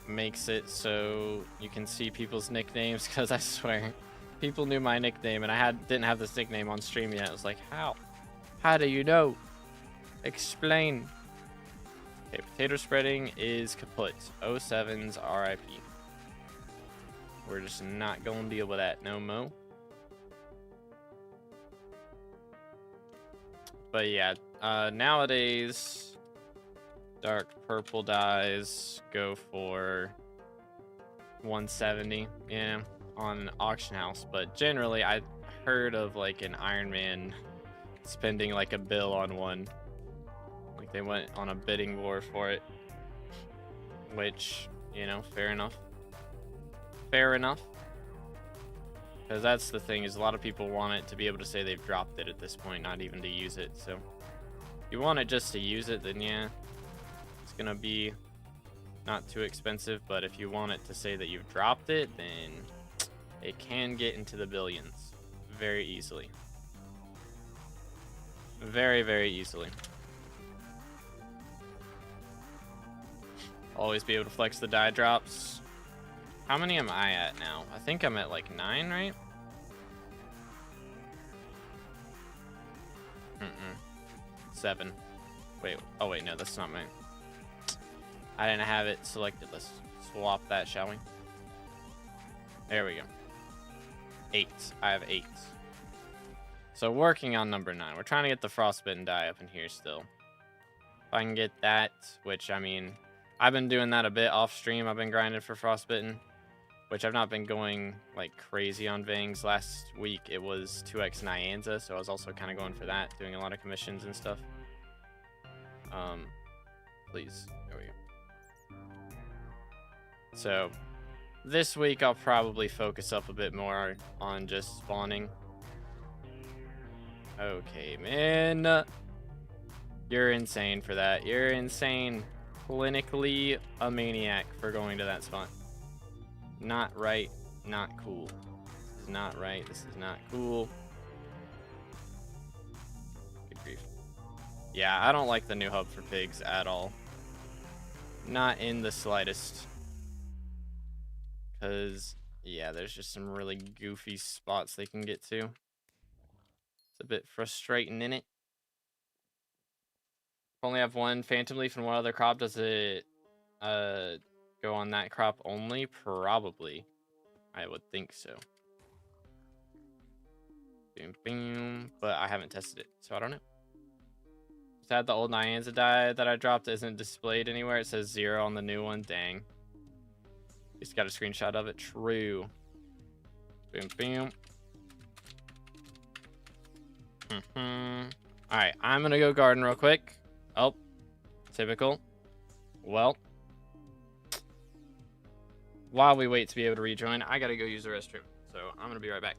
makes it so you can see people's nicknames? Because I swear, people knew my nickname and I didn't have this nickname on stream yet. I was like, how? How do you know? Explain. Okay, potato spreading is kaput. 07's RIP. We're just not gonna deal with that no mo. But yeah, nowadays, dark purple dyes go for 170, yeah, on auction house. But generally, I heard of like an Iron Man spending like a bill on one. Like they went on a bidding war for it. Which, you know, fair enough. Fair enough. Because that's the thing, is a lot of people want it to be able to say they've dropped it at this point, not even to use it. So if you want it just to use it, then yeah, it's gonna be not too expensive. But if you want it to say that you've dropped it, then it can get into the billions very easily. Very, very easily. Always be able to flex the die drops. How many am I at now? I think I'm at like 9, right? 7. Wait, oh wait, no, that's not mine. I didn't have it selected. Let's swap that, shall we? There we go. 8. I have 8. So working on number 9. We're trying to get the frostbitten die up in here still. If I can get that, which, I mean, I've been doing that a bit off stream. I've been grinding for frostbitten, which I've not been going like crazy on Vangs. Last week it was 2x Nyanza, so I was also kind of going for that, doing a lot of commissions and stuff. Please, there we go. So this week I'll probably focus up a bit more on just spawning. Okay, man. You're insane for that. You're insane. Clinically a maniac for going to that spot. Not right. Not cool. This is not right. This is not cool. Good grief. Yeah, I don't like the new hub for pigs at all. Not in the slightest. Because, yeah, there's just some really goofy spots they can get to. It's a bit frustrating, innit? Only have one phantom leaf and one other crop. Does it go on that crop only? Probably. I would think so. Boom, boom. But I haven't tested it, so I don't know. Sad the old Nyanza die that I dropped isn't displayed anywhere. It says 0 on the new one. Dang. Just got a screenshot of it. True. Boom, boom. Alright, I'm gonna go garden real quick. Oh, typical. Well, while we wait to be able to rejoin, I gotta go use the restroom. So I'm gonna be right back.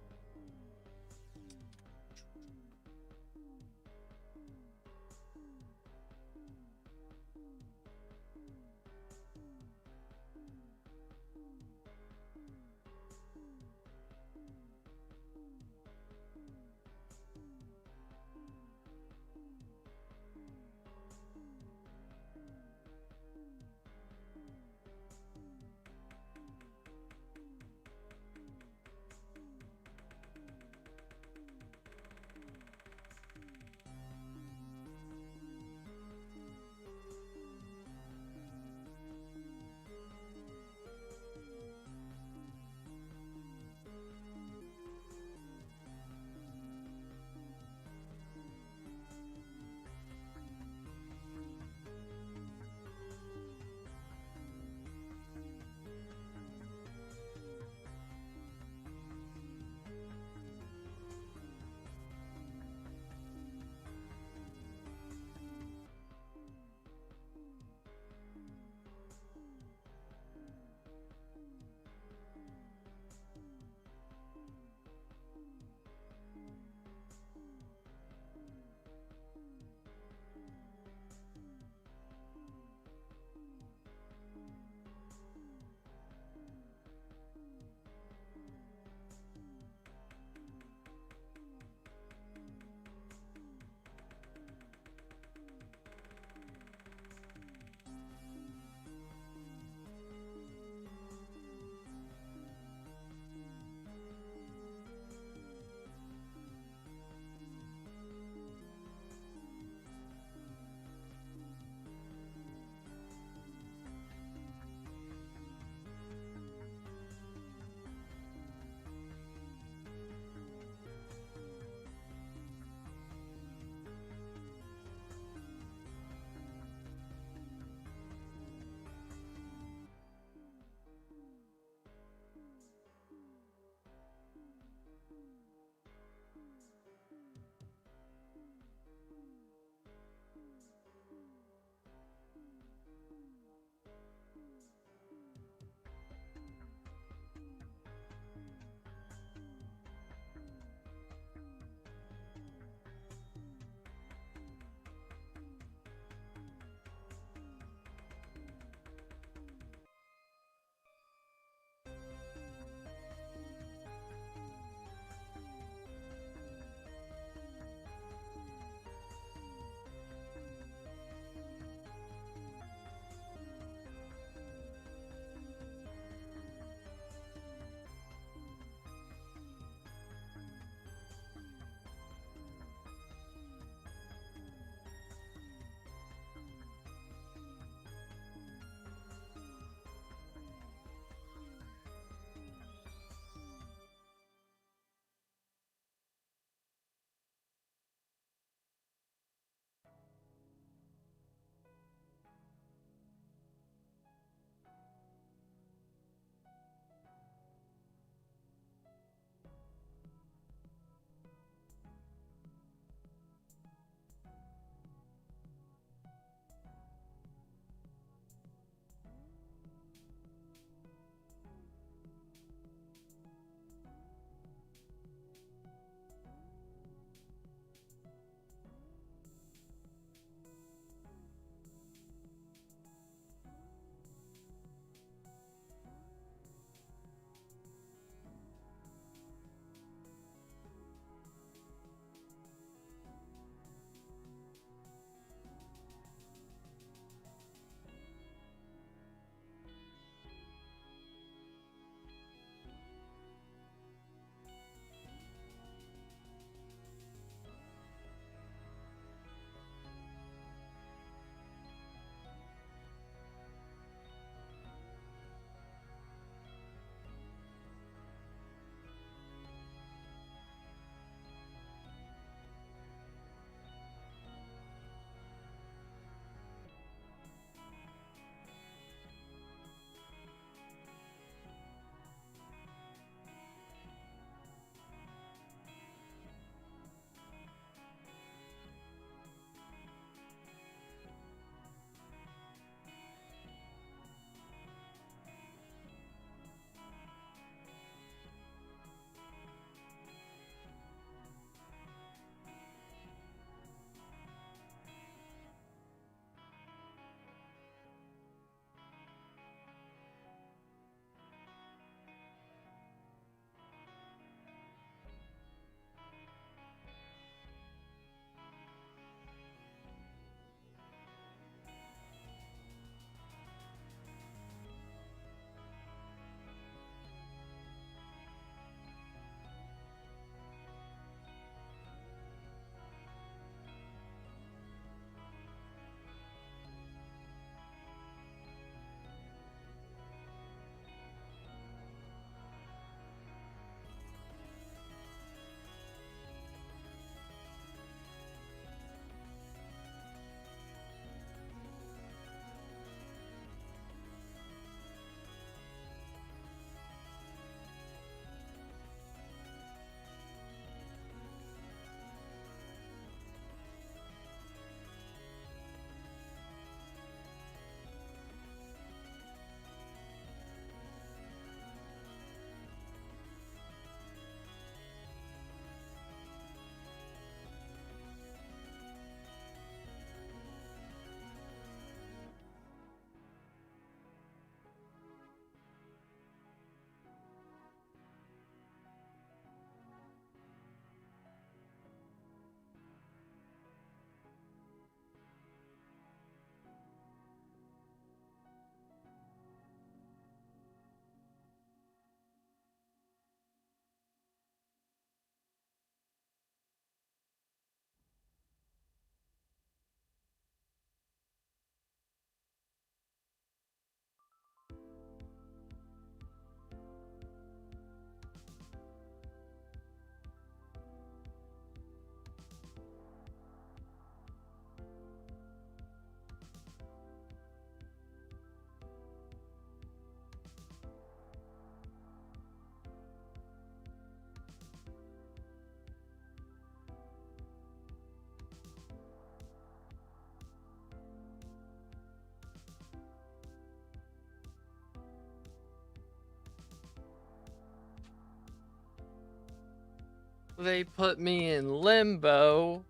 They put me in limbo.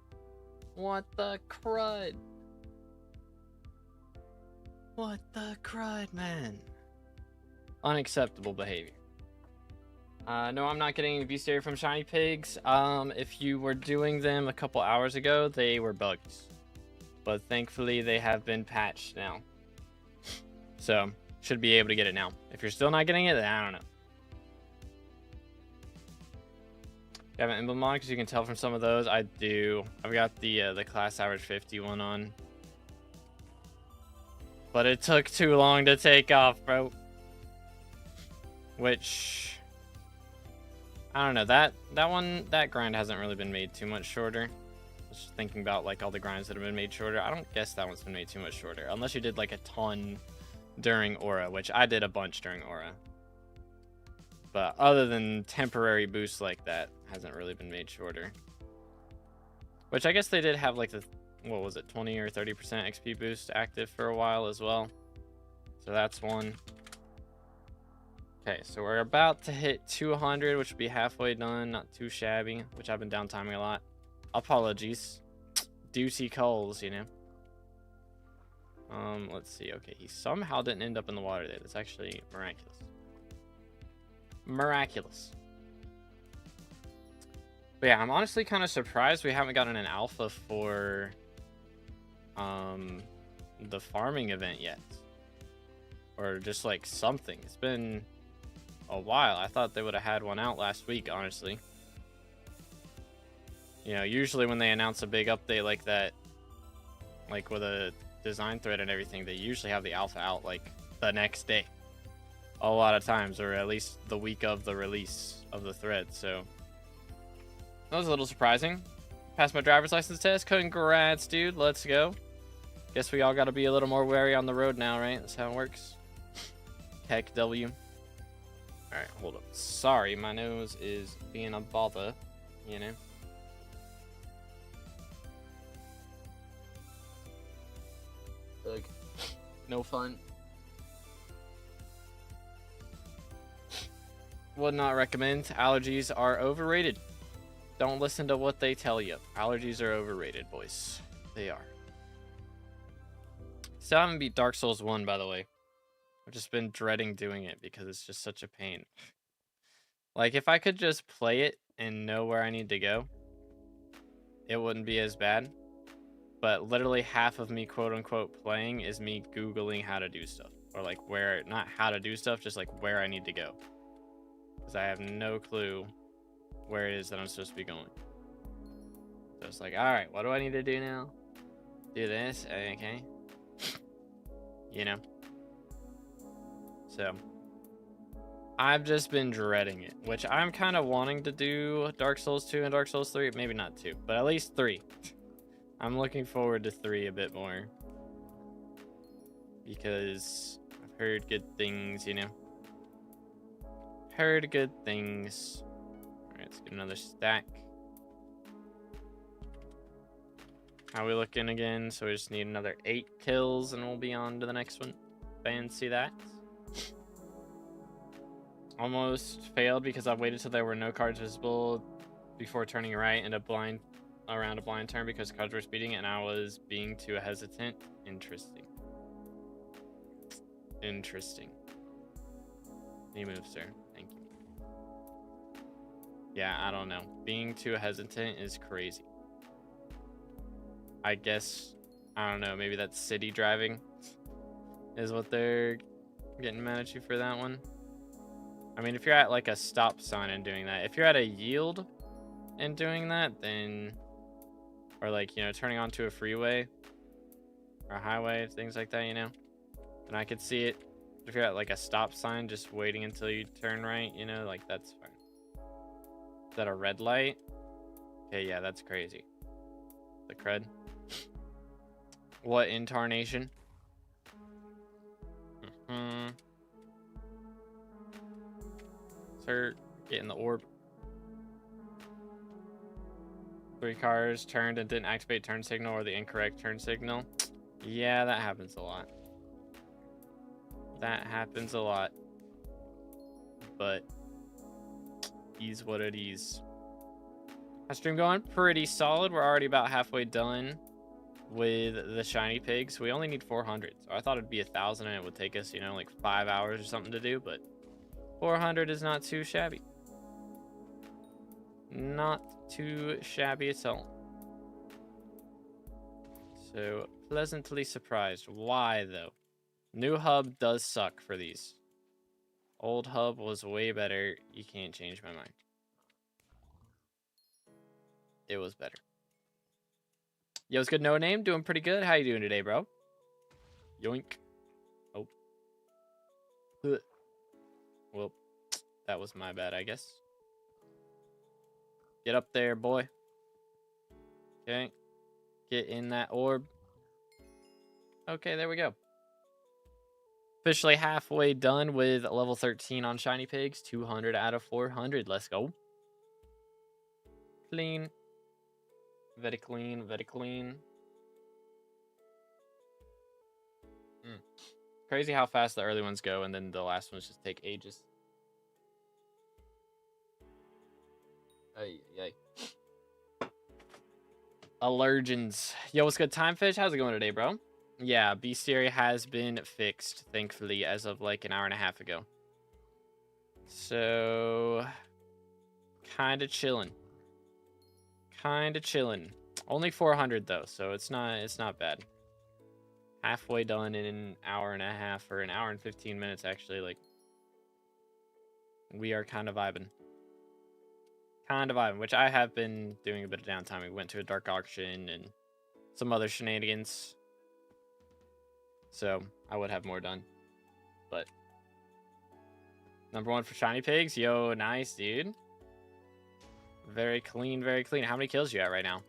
What the crud? What the crud, man? Unacceptable behavior. No, I'm not getting any Beastary from Shiny Pigs. If you were doing them a couple hours ago, they were bugs. But thankfully, they have been patched now. So, should be able to get it now. If you're still not getting it, then I don't know. You have an emblem on, because you can tell from some of those. I do. I've got the class average 51 on. But it took too long to take off, bro. Which, I don't know. That grind hasn't really been made too much shorter. Just thinking about like all the grinds that have been made shorter. I don't guess that one's been made too much shorter, unless you did like a ton during Aura, which I did a bunch during Aura. But other than temporary boosts like that, hasn't really been made shorter. Which I guess they did have like the, what was it, 20 or 30% XP boost active for a while as well. So that's one. Okay, so we're about to hit 200, which will be halfway done. Not too shabby, which I've been downtiming a lot. Apologies. Duty calls, you know. Let's see. Okay, he somehow didn't end up in the water there. That's actually miraculous. Miraculous. But yeah, I'm honestly kind of surprised we haven't gotten an alpha for the farming event yet. Or just like something. It's been a while. I thought they would have had one out last week, honestly. You know, usually when they announce a big update like that, like with a design thread and everything, they usually have the alpha out like the next day. A lot of times, or at least the week of the release of the thread, so that was a little surprising. Passed my driver's license test. Congrats, dude. Let's go. Guess we all got to be a little more wary on the road now, right? That's how it works. Heck W. Alright, hold up. Sorry, my nose is being a bother, you know. Ugh. No fun. Would not recommend. Allergies are overrated. Don't listen to what they tell you. Allergies are overrated, boys. They are. Still haven't beat Dark Souls 1, by the way. I've just been dreading doing it because it's just such a pain. Like, if I could just play it and know where I need to go, it wouldn't be as bad. But literally half of me, quote-unquote, playing is me Googling how to do stuff. Or, like, where... Not how to do stuff, just, like, where I need to go. Because I have no clue where it is that I'm supposed to be going. So it's like, alright, what do I need to do now? Do this? Okay. You know? So, I've just been dreading it, which I'm kind of wanting to do Dark Souls 2 and Dark Souls 3. Maybe not 2, but at least 3. I'm looking forward to 3 a bit more. Because I've heard good things, you know? Heard good things. Alright, let's get another stack. How we looking again? So we just need another 8 kills and we'll be on to the next one. Fancy that. Almost failed because I waited till there were no cards visible before turning right and around a blind turn because cards were speeding and I was being too hesitant. Interesting. Interesting. He moves, sir. Thank you. Yeah, I don't know. Being too hesitant is crazy. I guess, I don't know, maybe that's city driving is what they're getting mad at you for that one. I mean, if you're at like a stop sign and doing that, if you're at a yield and doing that, then, or like, you know, turning onto a freeway or a highway, things like that, you know, then I could see it. If you're at like a stop sign, just waiting until you turn right, you know, like that's fine. Is that a red light? Okay, yeah, that's crazy. The crud. What incarnation? Sir, get in the orb. 3 cars turned and didn't activate turn signal or the incorrect turn signal. Yeah, that happens a lot. That happens a lot. But is what it is. How's stream going? Pretty solid. We're already about halfway done with the shiny pigs. We only need 400. So I thought it'd be 1,000 and it would take us, you know, like 5 hours or something to do, but 400 is not too shabby. Not too shabby at all. So pleasantly surprised. Why though? New hub does suck for these. Old hub was way better. You can't change my mind. It was better. Yo, it's good. No name. Doing pretty good. How you doing today, bro? Yoink. Oh. Well, that was my bad, I guess. Get up there, boy. Okay. Get in that orb. Okay, there we go. Officially halfway done with level 13 on shiny pigs. 200 out of 400. Let's go. Clean. Very clean. Very clean. Crazy how fast the early ones go, and then the last ones just take ages. Ay, ay. Allergens. Yo, what's good, Time Fish? How's it going today, bro? Yeah, Beastary has been fixed, thankfully, as of like an hour and a half ago. So, kind of chilling. Kind of chilling. Only 400 though, so it's not bad. Halfway done in an hour and a half, or an hour and 15 minutes actually. Like, we are kind of vibing. Kind of vibing, which I have been doing a bit of downtime. We went to a dark auction and some other shenanigans. So I would have more done. But #1 for shiny pigs. Yo, nice, dude. Very clean, very clean. How many kills you at right now?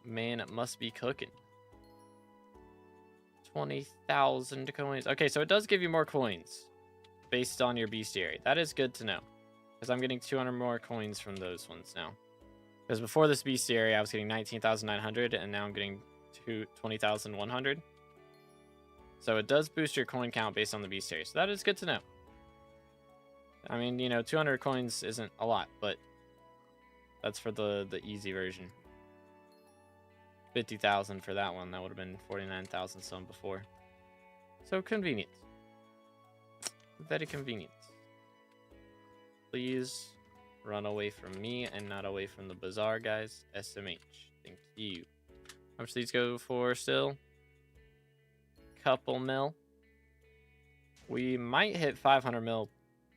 Man, it must be cooking. 20,000 coins. Okay, so it does give you more coins based on your Beastary. That is good to know, because I'm getting 200 more coins from those ones now. Because before this Beastary, I was getting 19,900, and now I'm getting 20,100. So it does boost your coin count based on the Beastary. So that is good to know. I mean, you know, 200 coins isn't a lot, but that's for the easy version. 50,000 for that one. That would have been 49,000 some before. So convenient. Very convenient. Please run away from me and not away from the bazaar, guys. SMH. Thank you. How much these go for still? Couple mil. We might hit 500 mil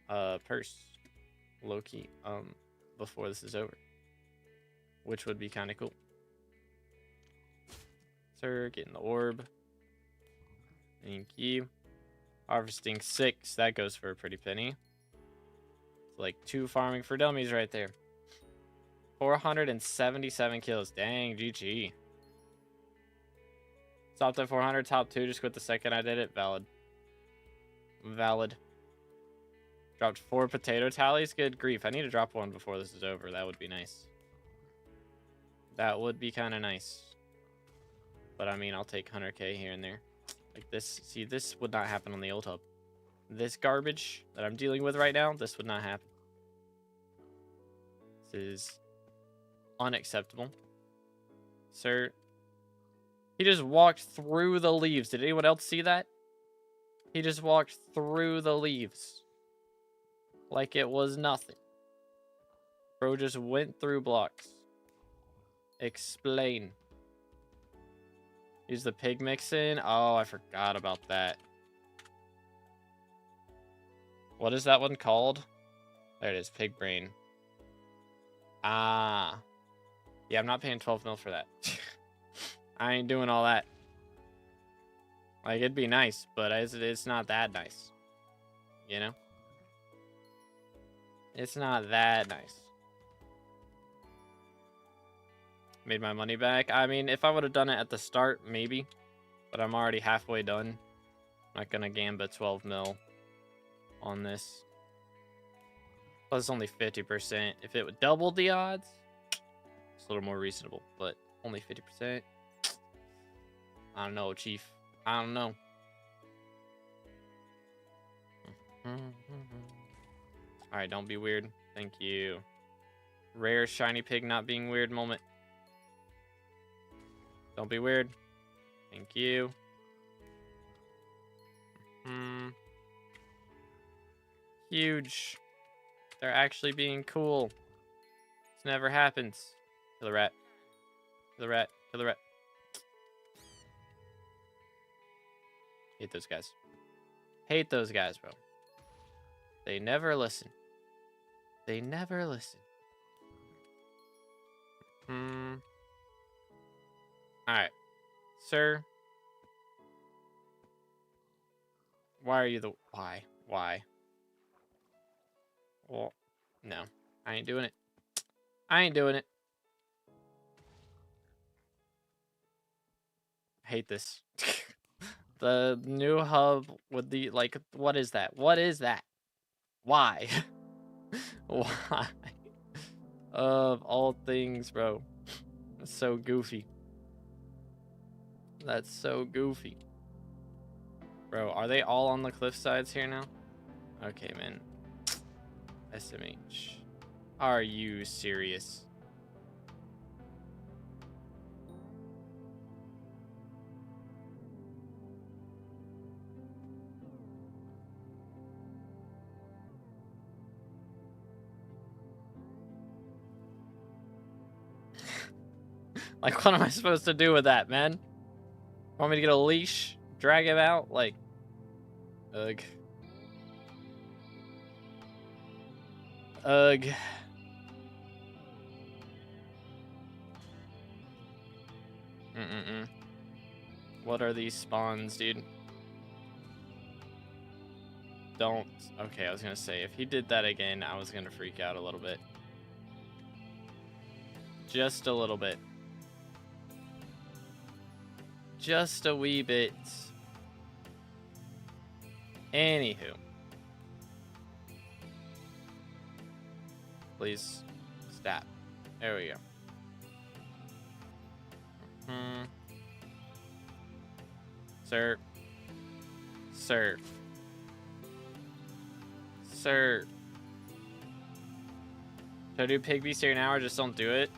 purse. Low-key. Before this is over. Which would be kind of cool. Sir, getting the orb. Thank you. Harvesting 6. That goes for a pretty penny. It's like 2 farming for dummies right there. 477 kills. Dang, GG. Stopped at 400. Top 2. Just quit the second I did it. Valid. Valid. Dropped 4 potato tallies. Good grief. I need to drop 1 before this is over. That would be nice. That would be kind of nice. But I mean, I'll take 100k here and there. Like this. See, this would not happen on the old hub. This garbage that I'm dealing with right now, this would not happen. This is unacceptable. Sir, he just walked through the leaves. Did anyone else see that? He just walked through the leaves. Like it was nothing. Bro just went through blocks. Explain. Use the pig mixin. Oh, I forgot about that. What is that one called? There it is, pig brain. Ah. Yeah, I'm not paying 12 mil for that. I ain't doing all that. Like, it'd be nice, but it's not that nice. You know? It's not that nice. Made my money back. I mean, if I would have done it at the start, maybe. But I'm already halfway done. I'm not gonna gamba 12 mil on this. Plus, it's only 50%. If it would double the odds, it's a little more reasonable. But only 50%. I don't know, Chief. I don't know. Alright, don't be weird. Thank you. Rare shiny pig not being weird moment. Don't be weird. Thank you. Huge. They're actually being cool. This never happens. Kill the rat. Kill the rat. Kill the rat. Hate those guys. Hate those guys, bro. They never listen. They never listen. Alright. Sir. Why are you the... Why? Why? Well, no. I ain't doing it. I ain't doing it. I hate this. The new hub with the... Like, what is that? What is that? Why? Why? Of all things, bro. That's so goofy. That's so goofy. Bro, are they all on the cliff sides here now? Okay, man. SMH. Are you serious? Like, what am I supposed to do with that, man? Want me to get a leash? Drag him out? Like, ugh. Ugh. What are these spawns, dude? Don't. Okay, I was gonna say, if he did that again, I was gonna freak out a little bit. Just a little bit. Just a wee bit. Anywho. Please. Stop. There we go. Sir. Sir. Sir. Should I do Pig Beastary now or just don't do it?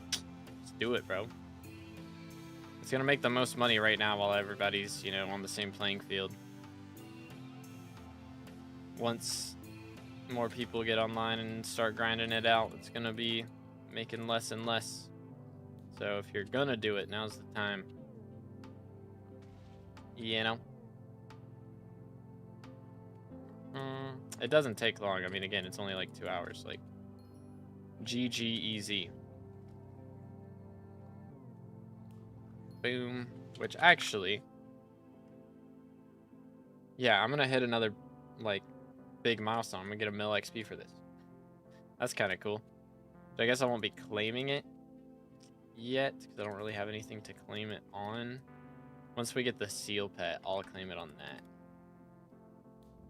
Just do it, bro. It's gonna make the most money right now while everybody's, you know, on the same playing field. Once more people get online and start grinding it out, it's gonna be making less and less. So if you're gonna do it, now's the time. You know? It doesn't take long. I mean, again, it's only like 2 hours. Like, GG easy. Boom. Which actually... Yeah, I'm gonna hit another, like, big milestone. I'm gonna get a mil XP for this. That's kind of cool. So I guess I won't be claiming it yet, because I don't really have anything to claim it on. Once we get the seal pet, I'll claim it on that.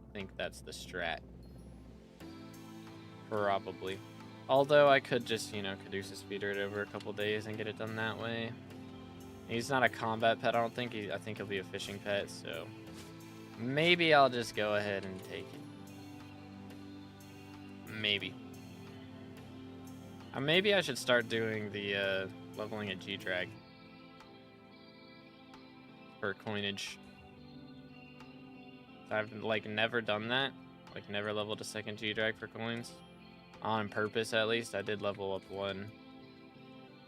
I think that's the strat. Probably. Although I could just, you know, Caduceus speeder it over a couple days and get it done that way. He's not a combat pet, I don't think. I think he'll be a fishing pet, so... Maybe I'll just go ahead and take it. Maybe. Maybe I should start doing the leveling at G-Drag. For coinage. I've, like, never done that. Like, never leveled a second G-Drag for coins. On purpose, at least. I did level up one.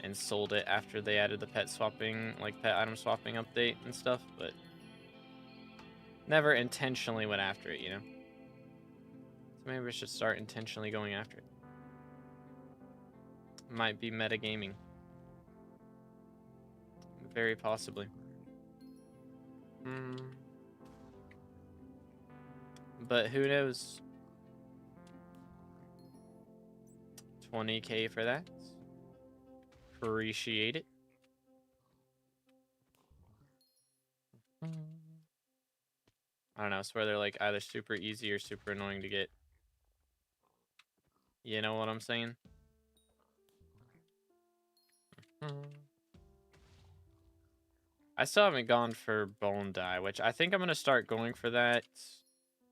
And sold it after they added the pet swapping, like, pet item swapping update and stuff, but... Never intentionally went after it, you know? So maybe we should start intentionally going after it. Might be metagaming. Very possibly. But who knows? 20k for that. Appreciate it. I don't know, I swear they're like either super easy or super annoying to get. You know what I'm saying? I still haven't gone for Bone Dye, which I think I'm going to start going for that.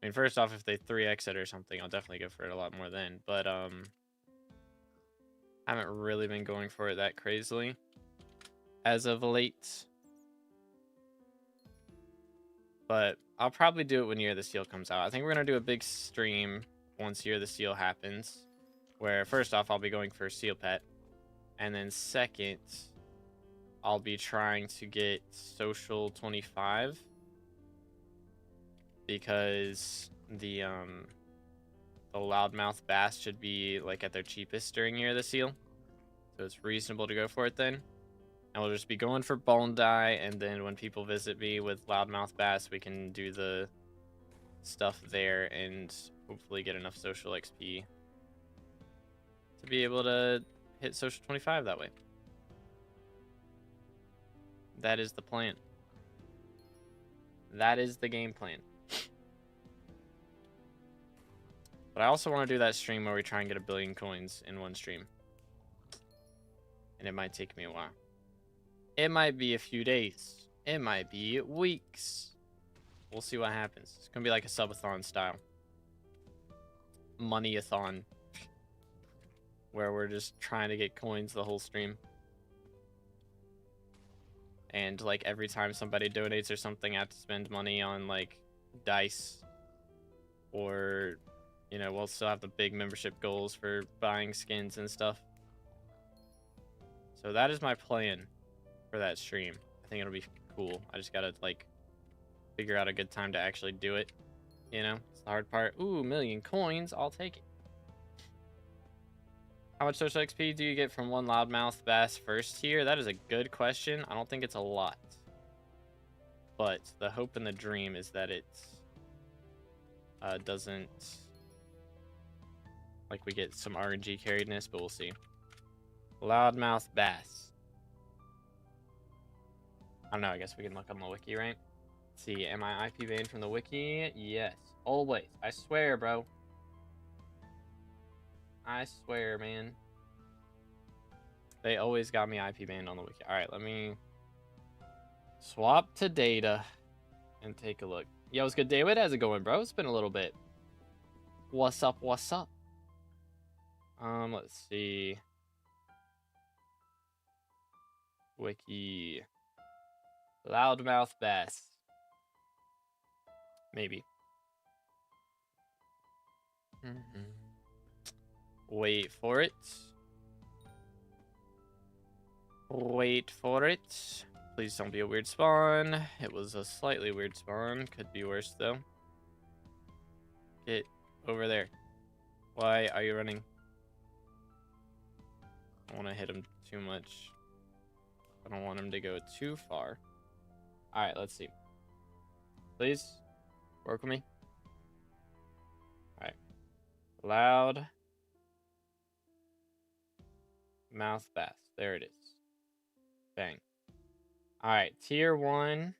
I mean, first off, if they 3x it or something, I'll definitely go for it a lot more then. But, I Haven't really been going for it that crazily as of late. But I'll probably do it when Year of the Seal comes out. I think we're going to do a big stream once Year of the Seal happens. Where, first off, I'll be going for a Seal Pet. And then second, I'll be trying to get Social 25. Because the Loudmouth Bass should be, like, at their cheapest during Year of the Seal. So it's reasonable to go for it then. And we'll just be going for Bone Dye, and then when people visit me with Loudmouth Bass, we can do the stuff there and hopefully get enough social XP to be able to hit social 25 that way. That is the plan. That is the game plan. But I also want to do that stream where we try and get 1 billion coins in one stream. And it might take me a while. It might be a few days. It might be weeks. We'll see what happens. It's going to be like a subathon style. Money-a-thon. Where we're just trying to get coins the whole stream. And, like, every time somebody donates or something, I have to spend money on, like, dice. Or, you know, we'll still have the big membership goals for buying skins and stuff. So that is my plan for that stream. I think it'll be cool. I just gotta, like, figure out a good time to actually do it. You know, it's the hard part. Ooh, 1 million coins. I'll take it. How much social XP do you get from one Loudmouth Bass first tier? That is a good question. I don't think it's a lot. But the hope and the dream is that it doesn't... Like, we get some RNG carriedness, but we'll see. Loudmouth Bass. I don't know, I guess we can look on the wiki, right? Let's see, am I IP banned from the wiki? Yes. Always. I swear, bro. I swear, man. They always got me IP banned on the wiki. Alright, let me swap to data and take a look. Yo, what's good, David? How's it going, bro? It's been a little bit. What's up, what's up? Let's see. Wiki. Loudmouth Bass. Maybe. Wait for it. Wait for it. Please don't be a weird spawn. It was a slightly weird spawn. Could be worse, though. Get over there. Why are you running? I don't want to hit him too much. I don't want him to go too far. Alright, let's see. Please, work with me. Alright. Loud Mouth Bass. There it is. Bang. Alright, tier 1.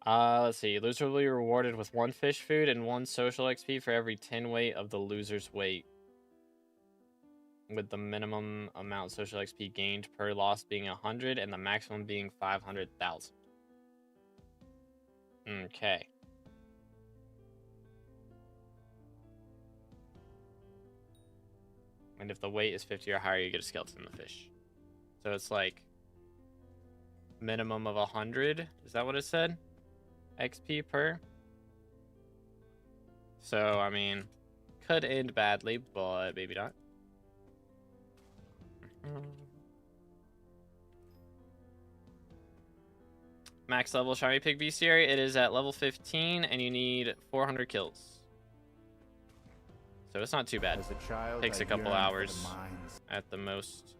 Let's see. Loser will be rewarded with 1 fish food and 1 social XP for every 10 weight of the loser's weight. With the minimum amount of social XP gained per loss being 100 and the maximum being 500,000. Okay. And if the weight is 50 or higher, you get a skeleton in the fish. So it's like minimum of 100. Is that what it said? XP per? So, I mean, could end badly, but maybe not. Max level shiny pig Beastary. It is at level 15, and you need 400 kills. So it's not too bad. As a child, Takes a I couple yearned for hours the mines. at the most.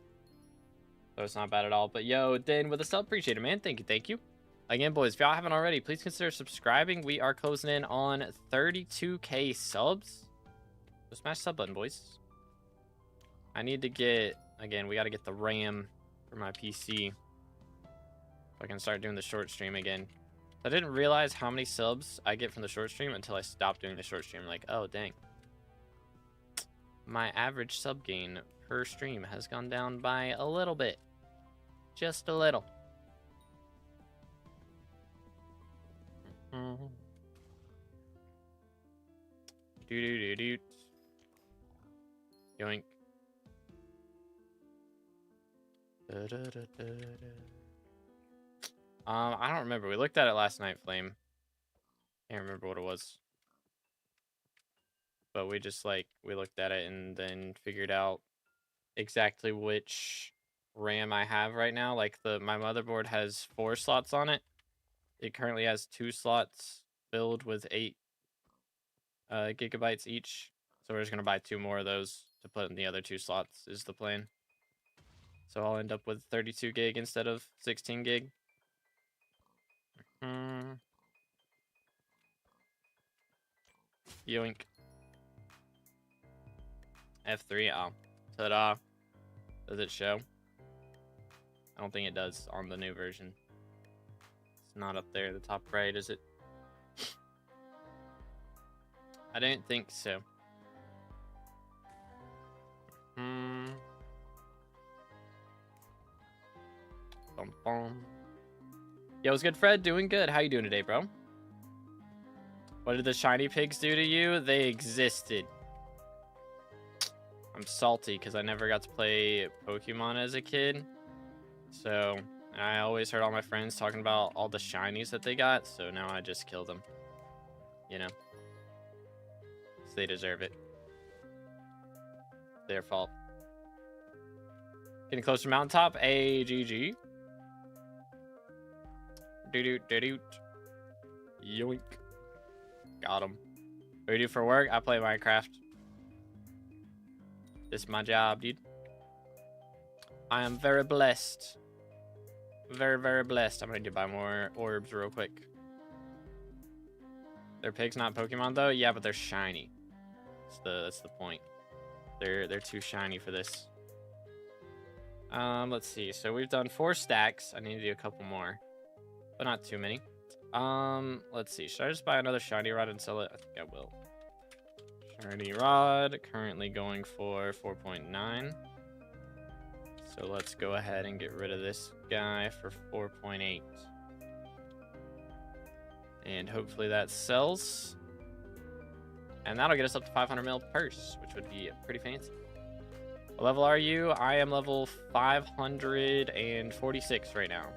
So it's not bad at all. But yo, Dan with a sub, appreciate it, man. Thank you, thank you. Again, boys, if y'all haven't already, please consider subscribing. We are closing in on 32k subs. So smash the sub button, boys. I need to get, again, we got to get the RAM for my PC. So I can start doing the short stream again. I didn't realize how many subs I get from the short stream until I stopped doing the short stream. Like, oh, dang. My average sub gain per stream has gone down by a little bit. Just a little. Do do do do. Yoink. I don't remember. We looked at it last night, Flame. Can't remember what it was. But we just we looked at it and then figured out exactly which RAM I have right now. Like my motherboard has 4 slots on it. It currently has 2 slots filled with 8 gigabytes each. So we're just gonna buy 2 more of those to put in the other 2 slots is the plan. So I'll end up with 32 gig instead of 16 gig. Yoink. F3, oh. Ta-da. Does it show? I don't think it does on the new version. It's not up there, the top right, is it? I don't think so. Bum, bum. Yo, what's good, Fred? Doing good. How you doing today, bro? What did the shiny pigs do to you? They existed. I'm salty because I never got to play Pokemon as a kid. So I always heard all my friends talking about all the shinies that they got. So now I just kill them. You know? So they deserve it. Their fault. Getting close to mountaintop. AGG. Doot. Yoink. Got him. What do you do for work? I play Minecraft. This is my job, dude. I am very blessed. Very, very blessed. I'm going to buy more orbs real quick. Their pigs not Pokemon though? Yeah, but they're shiny. That's the point. They're too shiny for this. Let's see. So we've done 4 stacks. I need to do a couple more. But not too many. Let's see. Should I just buy another shiny rod and sell it? I think I will. Shiny rod, currently going for 4.9. So let's go ahead and get rid of this guy for 4.8. And hopefully that sells. And that'll get us up to 500 mil purse, which would be pretty fancy. What level are you? I am level 546 right now.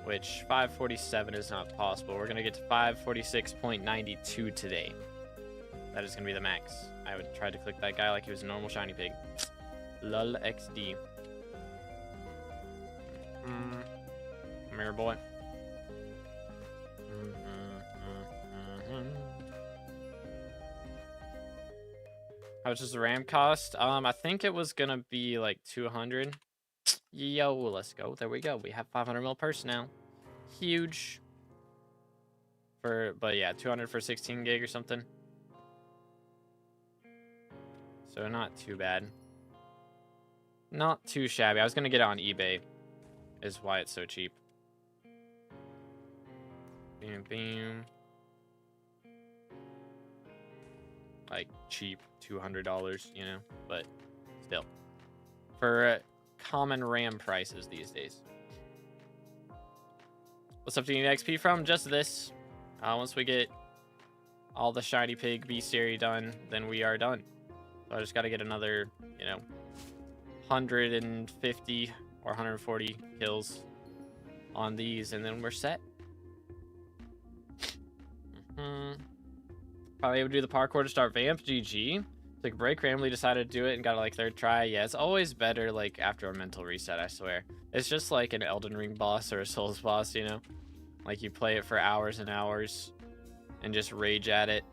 Which 547 is not possible. We're going to get to 546.92 today. That is going to be the max. I would try to click that guy like he was a normal shiny pig. Lol XD. Come here, boy. How much does the RAM cost? I think it was going to be like 200. Yo, let's go. There we go. We have 500 mil purse now. Huge. But yeah, 200 for 16 gig or something. So not too bad. Not too shabby. I was gonna get it on eBay. Is why it's so cheap. Bam, bam. Like cheap, $200, you know, but still. For common RAM prices these days. What's up, do you need XP from? Just this. Once we get all the shiny pig Beastary done, then we are done. So I just got to get another, you know, 150 or 140 kills on these, and then we're set. Probably able to do the parkour to start Vamp. GG. Took a break, randomly decided to do it and got it like 3rd try. Yeah, it's always better like after a mental reset, I swear. It's just like an Elden Ring boss or a Souls boss, you know? Like you play it for hours and hours and just rage at it,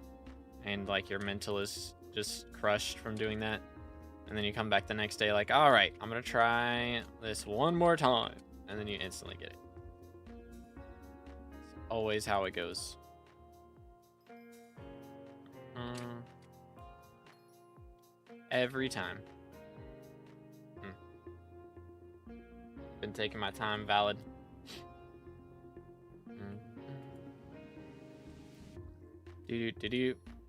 and like your mental is just crushed from doing that. And then you come back the next day like, all right, I'm gonna try this one more time, and then you instantly get it. It's always how it goes. Every time. Been taking my time, valid.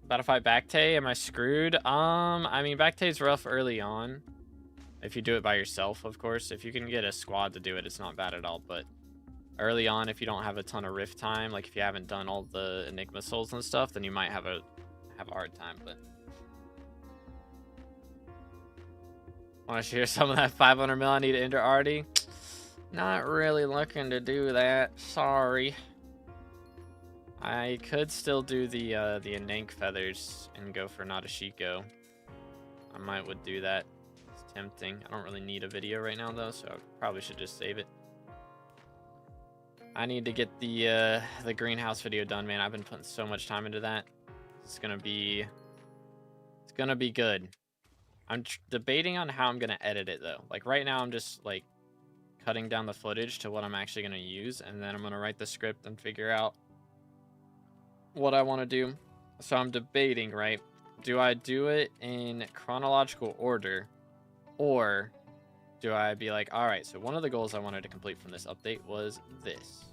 About to fight Backtay? Am I screwed? I mean, Backtay's rough early on. If you do it by yourself, of course. If you can get a squad to do it, it's not bad at all. But early on, if you don't have a ton of rift time, like if you haven't done all the Enigma souls and stuff, then you might have a hard time. But Want to share some of that 500 mil I need to enter already? Not really looking to do that. Sorry. I could still do the Anank feathers and go for Nadashiko. I would do that. It's tempting. I don't really need a video right now though, so I probably should just save it. I need to get the greenhouse video done, man. I've been putting so much time into that. It's gonna be good. I'm debating on how I'm gonna edit it though. Like right now, I'm just like cutting down the footage to what I'm actually gonna use, and then I'm gonna write the script and figure out what I want to do. So I'm debating, right? Do I do it in chronological order, or do I be like, all right, so one of the goals I wanted to complete from this update was this.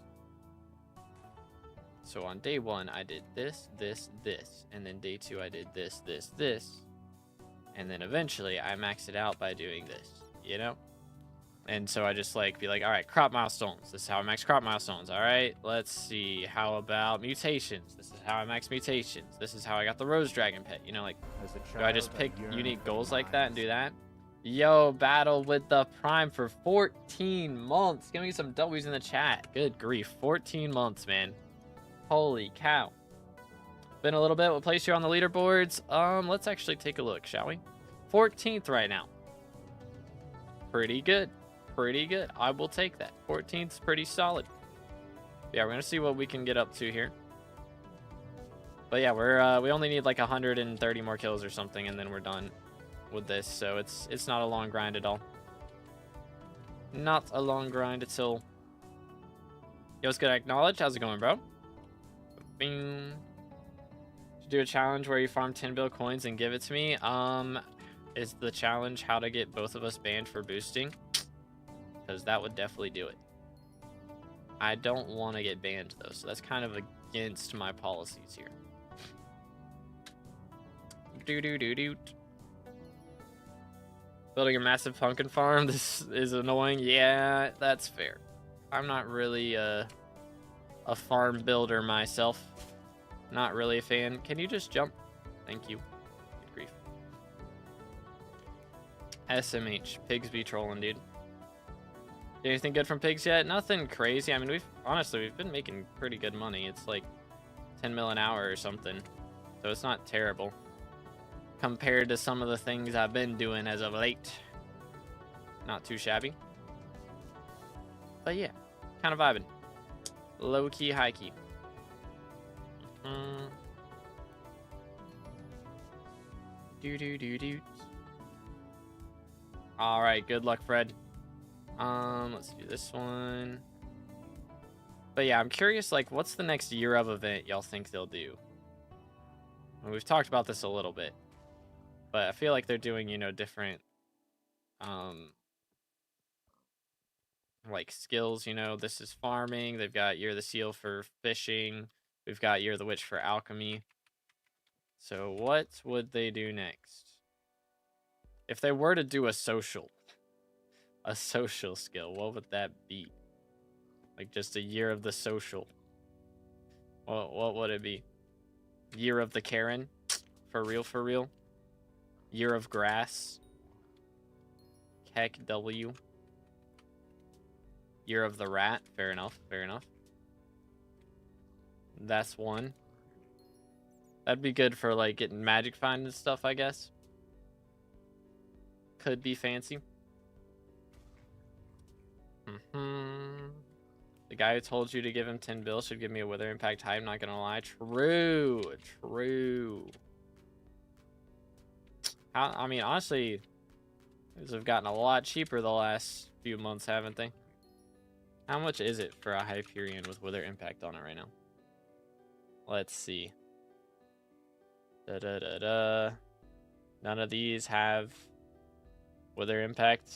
So on day 1, I did this, this, this, and then day 2, I did this, this, this, and then eventually I maxed it out by doing this, you know? And so I just like be like, all right, crop milestones. This is how I max crop milestones. All right, let's see. How about mutations? This is how I max mutations. This is how I got the rose dragon pet. You know, like, do I just pick unique goals like that and do that? Yo, battle with the prime for 14 months. Give me some W's in the chat. Good grief, 14 months, man. Holy cow. Been a little bit. What place you're on the leaderboards? Let's actually take a look, shall we? 14th right now. Pretty good. Pretty good. I will take that. 14th is pretty solid. Yeah, we're gonna see what we can get up to here. But yeah, we only need like 130 more kills or something, and then we're done with this. So it's not a long grind at all. Not a long grind at all. Yo, what's good? Acknowledge. How's it going, bro? Bing. To do a challenge where you farm 10 bill coins and give it to me. Is the challenge how to get both of us banned for boosting? Because that would definitely do it. I don't want to get banned though, so that's kind of against my policies here. Building a massive pumpkin farm. This is annoying. Yeah, that's fair. I'm not really a farm builder myself. Not really a fan. Can you just jump? Thank you. Good grief. SMH. Pigs be trolling, dude. Anything good from pigs yet? Nothing crazy. I mean, we've been making pretty good money. It's like 10 mil an hour or something. So it's not terrible compared to some of the things I've been doing as of late. Not too shabby. But yeah, kind of vibing. Low key, high key. All right, good luck, Fred. Let's do this one. But yeah, I'm curious, like, what's the next year of event y'all think they'll do? And we've talked about this a little bit, but I feel like they're doing, you know, different, like skills, you know. This is farming. They've got Year of the Seal for fishing. We've got Year of the Witch for alchemy. So what would they do next? If they were to do a social skill, what would that be? Like just a Year of the Social. What would it be? Year of the Karen? For real, for real? Year of Grass? Keck W? Year of the Rat? Fair enough, fair enough. That's one. That'd be good for like getting magic find and stuff, I guess. Could be fancy. The guy who told you to give him 10 bills should give me a Wither Impact hype, not gonna lie. True. True. I mean, honestly, these have gotten a lot cheaper the last few months, haven't they? How much is it for a Hyperion with Wither Impact on it right now? Let's see. None of these have Wither Impact.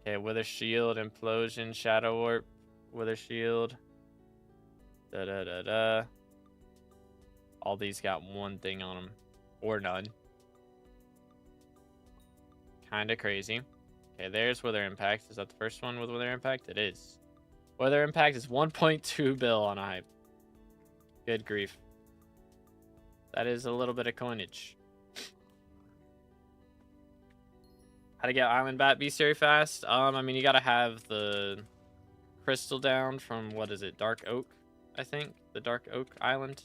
Okay, Wither Shield, Implosion, Shadow Warp, Wither Shield. All these got one thing on them. Or none. Kinda crazy. Okay, there's Wither Impact. Is that the first one with Wither Impact? It is. Wither Impact is 1.2 bill on a hype. Good grief. That is a little bit of coinage. How to get island bat Beastary fast? I mean, you gotta have the crystal down from, what is it, Dark Oak, I think? The Dark Oak Island?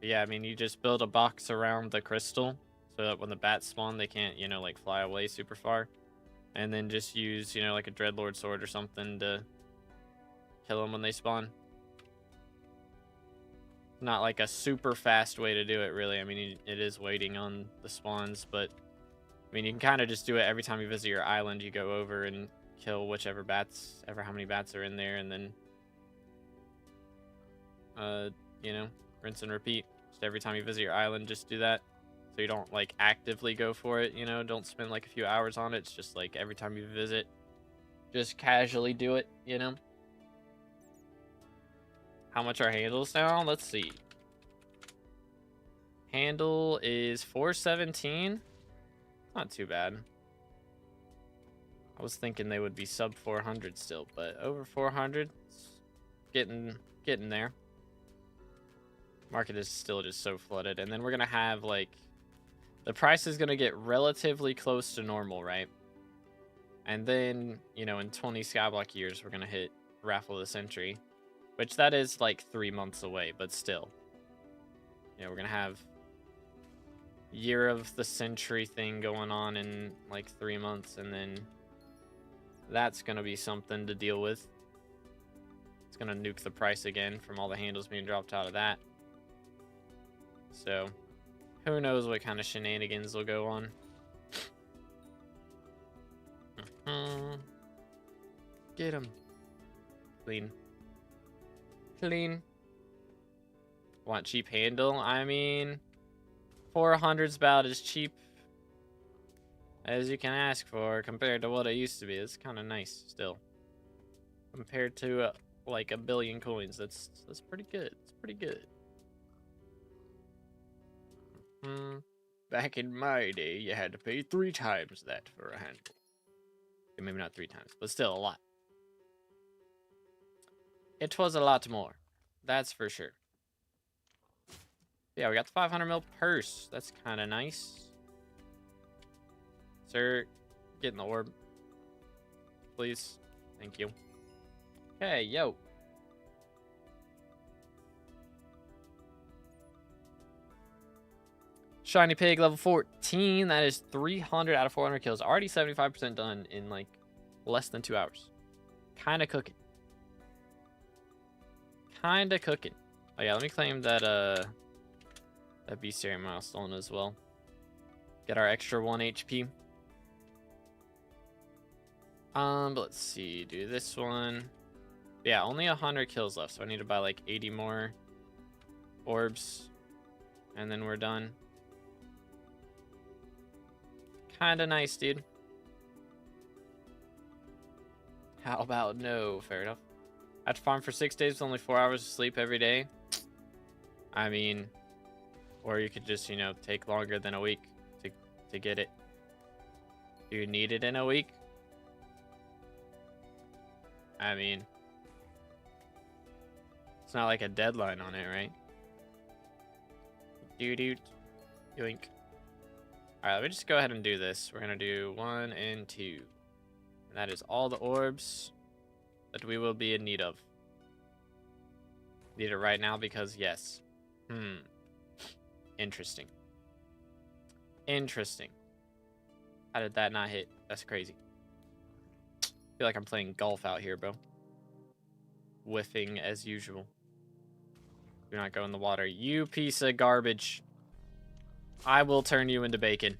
But yeah, I mean, you just build a box around the crystal so that when the bats spawn, they can't, you know, like, fly away super far. And then just use, you know, like a Dreadlord sword or something to kill them when they spawn. Not like a super fast way to do it, really. I mean, it is waiting on the spawns, but I mean, you can kind of just do it every time you visit your island. You go over and kill whichever bats, how many bats are in there, and then, you know, rinse and repeat. Just every time you visit your island, just do that. So you don't, like, actively go for it, you know? Don't spend, like, a few hours on it. It's just, like, every time you visit, just casually do it, you know? How much are handles now? Let's see. Handle is 417. Not too bad. I was thinking they would be sub 400 still, but over 400, getting there. Market is still just so flooded, and then we're gonna have, like, the price is gonna get relatively close to normal, right? And then, you know, in 20 SkyBlock years, we're gonna hit Raffle of the Century, which that is like 3 months away, but still, you know, we're gonna have Year of the Century thing going on in like 3 months, and then that's gonna be something to deal with. It's gonna nuke the price again from all the handles being dropped out of that. So who knows what kind of shenanigans will go on. Get him. Clean. Want cheap handle? I mean, 400's about as cheap as you can ask for compared to what it used to be. It's kind of nice still. Compared to like 1 billion coins, that's pretty good. It's pretty good. Back in my day, you had to pay 3 times that for a handle. Okay, maybe not 3 times, but still a lot. It was a lot more. That's for sure. Yeah, we got the 500 mil purse. That's kind of nice. Sir, get in the orb. Please. Thank you. Okay, yo. Shiny Pig, level 14. That is 300 out of 400 kills. Already 75% done in, like, less than 2 hours. Kind of cooking. Kinda cooking. Oh yeah, let me claim that that Beastary milestone as well. Get our extra 1 HP. But let's see, do this one. Yeah, only 100 kills left, so I need to buy like 80 more orbs, and then we're done. Kinda nice, dude. How about no? Fair enough. I have to farm for 6 days with only 4 hours of sleep every day. I mean, or you could just, you know, take longer than a week to get it. Do you need it in a week? I mean, it's not like a deadline on it, right? Yoink. Alright, let me just go ahead and do this. We're gonna do 1 and 2. And that is all the orbs that we will be in need of. Need it right now because yes. Interesting. How did that not hit? That's crazy. I feel like I'm playing golf out here, bro. Whiffing as usual. Do not go in the water. You piece of garbage. I will turn you into bacon.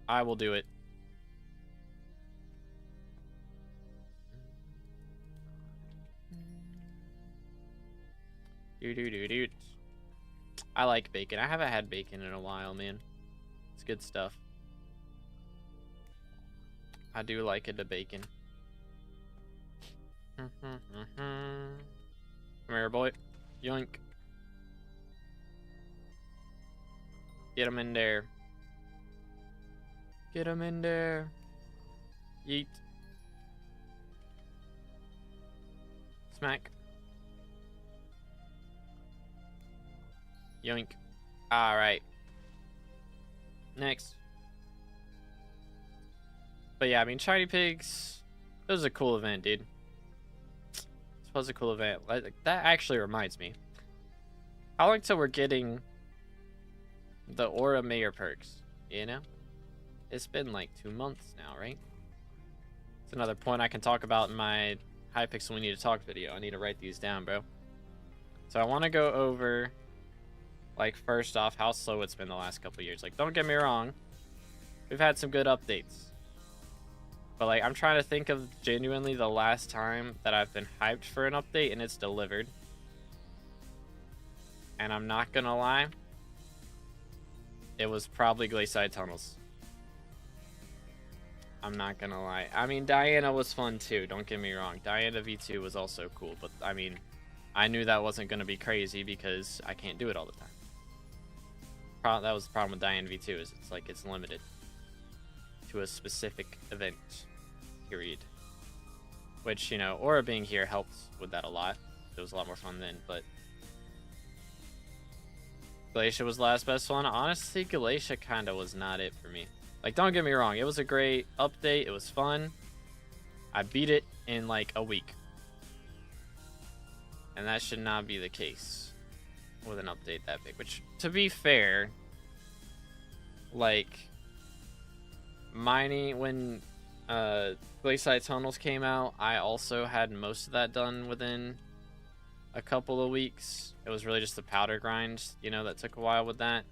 I will do it. Dude. I like bacon. I haven't had bacon in a while, man. It's good stuff. I do like it, a bacon. Come here, boy. Yoink. Get him in there. Get him in there. Yeet. Smack. Yoink. Alright. Next. But yeah, I mean, Shiny Pigs, it was a cool event, dude. It was a cool event. Like, that actually reminds me. How long till we're getting the Aura Mayor perks, you know? It's been like 2 months now, right? It's another point I can talk about in my Hypixel We Need to Talk video. I need to write these down, bro. So I want to go over, like, first off, how slow it's been the last couple years. Like, don't get me wrong. We've had some good updates. But, like, I'm trying to think of genuinely the last time that I've been hyped for an update and it's delivered. And I'm not gonna lie. It was probably Glacial Tunnels. I'm not gonna lie. I mean, Diana was fun too, don't get me wrong. Diana V2 was also cool, but I mean, I knew that wasn't gonna be crazy because I can't do it all the time. That was the problem with Diana V2, is it's like it's limited to a specific event, period. Which, you know, Aura being here helps with that a lot. It was a lot more fun then, but Glacier was last best one. Honestly, Glacier kind of was not it for me. Like, don't get me wrong, it was a great update, it was fun. I beat it in like a week. And that should not be the case with an update that big. Which, to be fair, like, mining, when Glacial Tunnels came out, I also had most of that done within a couple of weeks. It was really just the powder grind, you know, that took a while with that.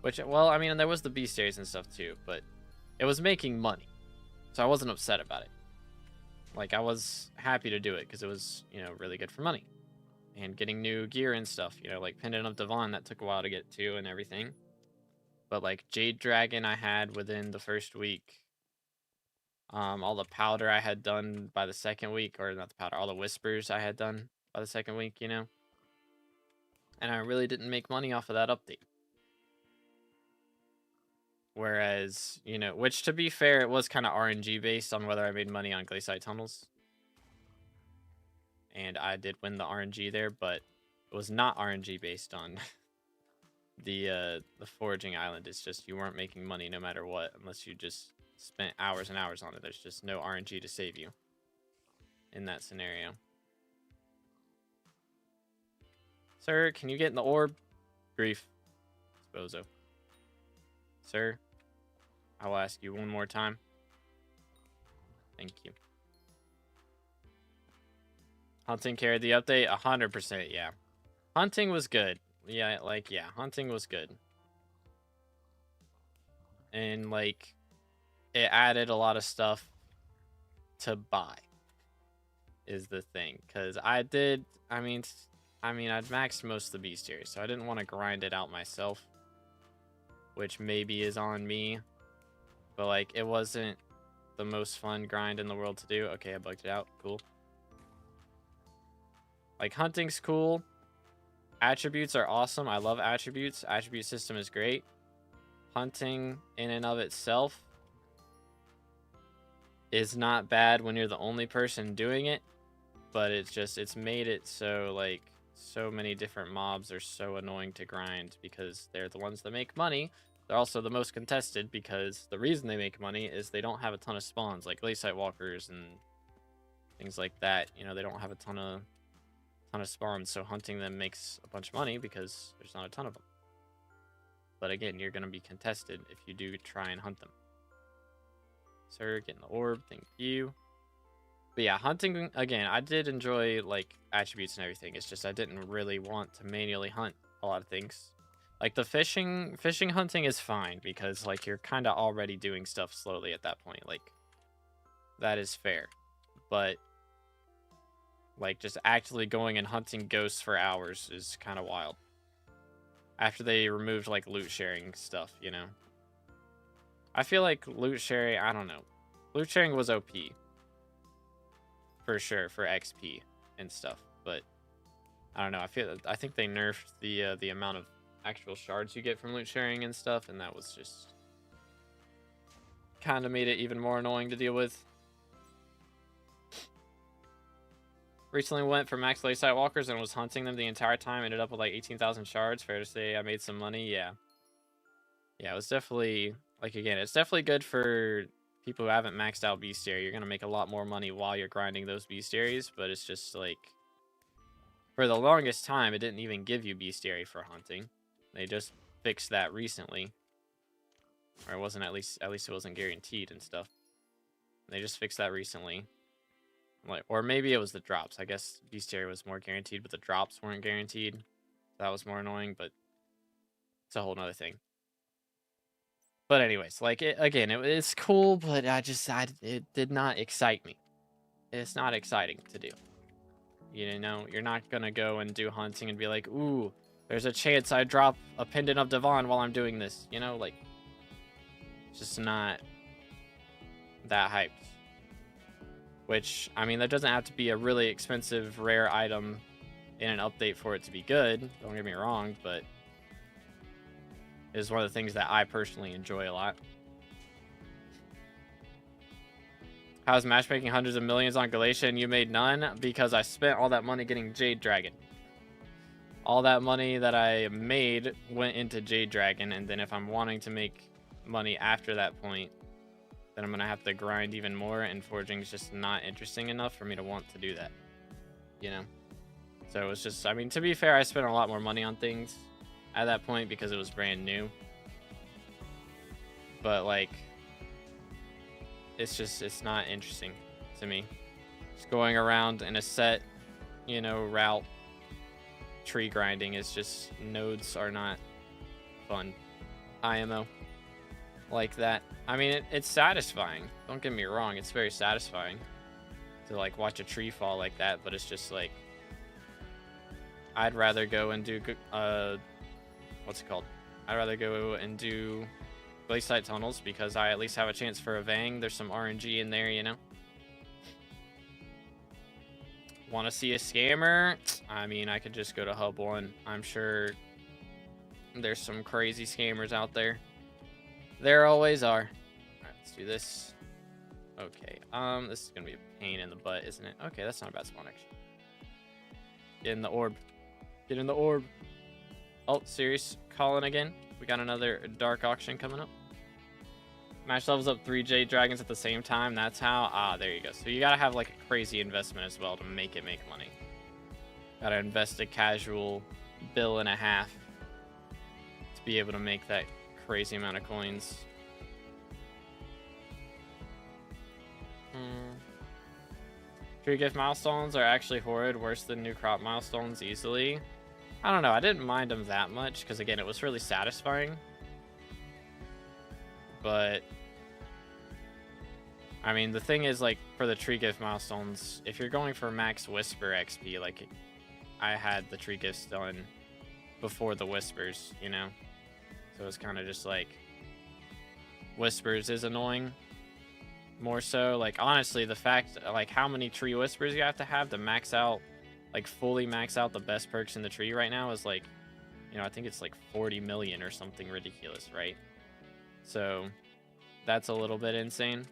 Which, well, I mean, there was the Beastaries and stuff too, but it was making money. So I wasn't upset about it. Like, I was happy to do it because it was, you know, really good for money. And getting new gear and stuff, you know, like Pendant of Devon, that took a while to get to and everything. But like Jade Dragon I had within the first week. All the powder I had done by the second week, or not the powder, all the whispers I had done by the second week, you know. And I really didn't make money off of that update. Whereas, you know, which to be fair, it was kind of RNG based on whether I made money on Glacial Tunnels. And I did win the RNG there, but it was not RNG based on the foraging island. It's just you weren't making money no matter what, unless you just spent hours and hours on it. There's just no RNG to save you in that scenario. Sir, can you get in the orb? Grief. Spozo. Sir, I will ask you one more time. Thank you. Hunting carried the update? 100%, yeah. Hunting was good. Yeah, like, yeah, hunting was good. And, like, it added a lot of stuff to buy, is the thing. Because I'd maxed most of the Beastary, so I didn't want to grind it out myself. Which maybe is on me. But, like, it wasn't the most fun grind in the world to do. Okay, I bugged it out. Cool. Like, hunting's cool. Attributes are awesome. I love attributes. Attribute system is great. Hunting in and of itself is not bad when you're the only person doing it. But it's made it so, like, so many different mobs are so annoying to grind because they're the ones that make money. They're also the most contested because the reason they make money is they don't have a ton of spawns, like Glacial Walkers and things like that. You know, they don't have a ton of spawns, so hunting them makes a bunch of money because there's not a ton of them. But again, you're going to be contested if you do try and hunt them. Sir, getting the orb, thank you. But yeah, hunting, again, I did enjoy, like, attributes and everything. It's just I didn't really want to manually hunt a lot of things. Like, the fishing hunting is fine because, like, you're kind of already doing stuff slowly at that point. Like, that is fair. But, like, just actually going and hunting ghosts for hours is kind of wild. After they removed, like, loot sharing stuff, you know? I feel like loot sharing, I don't know. Loot sharing was OP. For sure, for XP and stuff. But, I don't know. I think they nerfed the amount of actual shards you get from loot sharing and stuff, and that was just kind of made it even more annoying to deal with. Recently went for max Glacial Walkers and was hunting them the entire time. Ended up with like 18,000 shards. Fair to say I made some money, yeah. Yeah, it was definitely, like, again, it's definitely good for people who haven't maxed out Beastary. You're gonna make a lot more money while you're grinding those Beastaries, but it's just like, for the longest time, it didn't even give you Beastary for hunting. They just fixed that recently, or it wasn't, at least it wasn't guaranteed and stuff. They just fixed that recently. Like, or maybe it was the drops. I guess Beastary was more guaranteed, but the drops weren't guaranteed. That was more annoying, but it's a whole nother thing. But anyways, like, it's cool, but it did not excite me. It's not exciting to do. You know, you're not gonna go and do hunting and be like, ooh, there's a chance I drop a pendant of Devon while I'm doing this. You know, like, it's just not that hyped. Which, I mean, that doesn't have to be a really expensive, rare item in an update for it to be good. Don't get me wrong, but it's one of the things that I personally enjoy a lot. How's matchmaking hundreds of millions on Galatia and you made none? Because I spent all that money getting Jade Dragon. All that money that I made went into Jade Dragon, and then if I'm wanting to make money after that point, then I'm going to have to grind even more, and forging is just not interesting enough for me to want to do that. You know? So it was just, I mean, to be fair, I spent a lot more money on things at that point because it was brand new. But, like, it's not interesting to me. Just going around in a set, you know, route, tree grinding is just, nodes are not fun. IMO. Like that. I mean, it's satisfying. Don't get me wrong, it's very satisfying to, like, watch a tree fall like that, but it's just like, I'd rather go and do what's it called? I'd rather go and do Glaciite tunnels because I at least have a chance for a Vang. There's some RNG in there, you know. Want to see a scammer? I mean, I could just go to Hub 1. I'm sure there's some crazy scammers out there. There always are. Alright, let's do this. Okay, this is gonna be a pain in the butt, isn't it? Okay, that's not a bad spawn, actually. Get in the orb. Get in the orb. Oh, serious calling again. We got another dark auction coming up. Match levels up 3 Jade Dragons at the same time. That's how. Ah, there you go. So you gotta have, like, a crazy investment as well to make it make money. Gotta invest a casual bill and a half to be able to make that crazy amount of coins. Tree gift milestones are actually horrid, worse than new crop milestones easily. I don't know, I didn't mind them that much because, again, it was really satisfying. But I mean, the thing is, like, for the tree gift milestones, if you're going for max whisper XP, like, I had the tree gifts done before the whispers, you know. So it's kind of just like, whispers is annoying more so. Like, honestly, the fact, like, how many tree whispers you have to max out, like, fully max out the best perks in the tree right now is, like, you know, I think it's like 40 million or something ridiculous, right? So that's a little bit insane.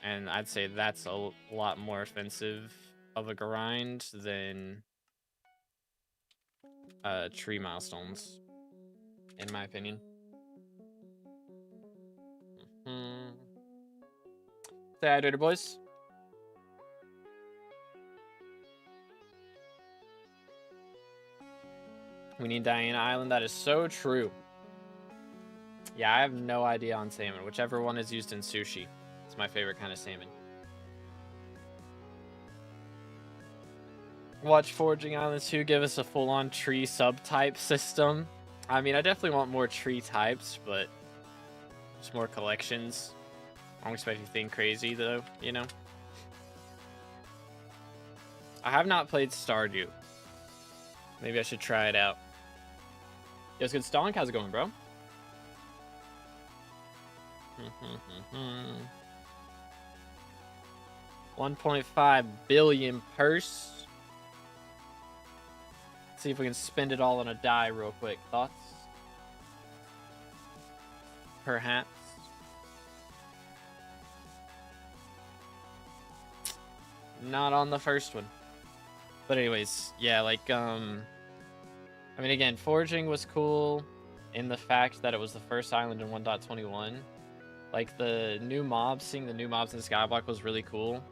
And I'd say that's a lot more offensive of a grind than tree milestones, in my opinion. Say hi, Dirty Boys. We need Diana Island. That is so true. Yeah, I have no idea on salmon. Whichever one is used in sushi. It's my favorite kind of salmon. Watch Forging Islands 2 give us a full-on tree subtype system. I mean, I definitely want more tree types, but just more collections. I don't expect anything crazy, though, you know? I have not played Stardew. Maybe I should try it out. Yo, it's good. Stonk, how's it going, bro? 1.5 billion purse. Let's see if we can spend it all on a die real quick. Thoughts? Perhaps. Not on the first one. But anyways, yeah, like, I mean, again, forging was cool. in the fact that it was the first island in 1.21. Like the new mobs, seeing the new mobs in SkyBlock was really cool.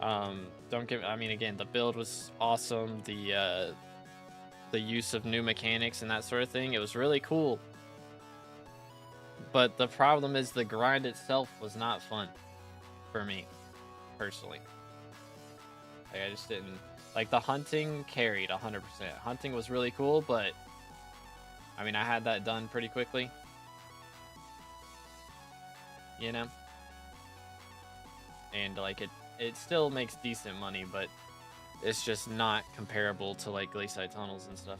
I mean, again, the build was awesome. The use of new mechanics and that sort of thing, it was really cool. But the problem is the grind itself was not fun for me, personally. Like, I just didn't... Like, the hunting carried 100%. Hunting was really cool, but... I mean, I had that done pretty quickly. You know? And, like, it still makes decent money, but it's just not comparable to, like, glacial tunnels and stuff.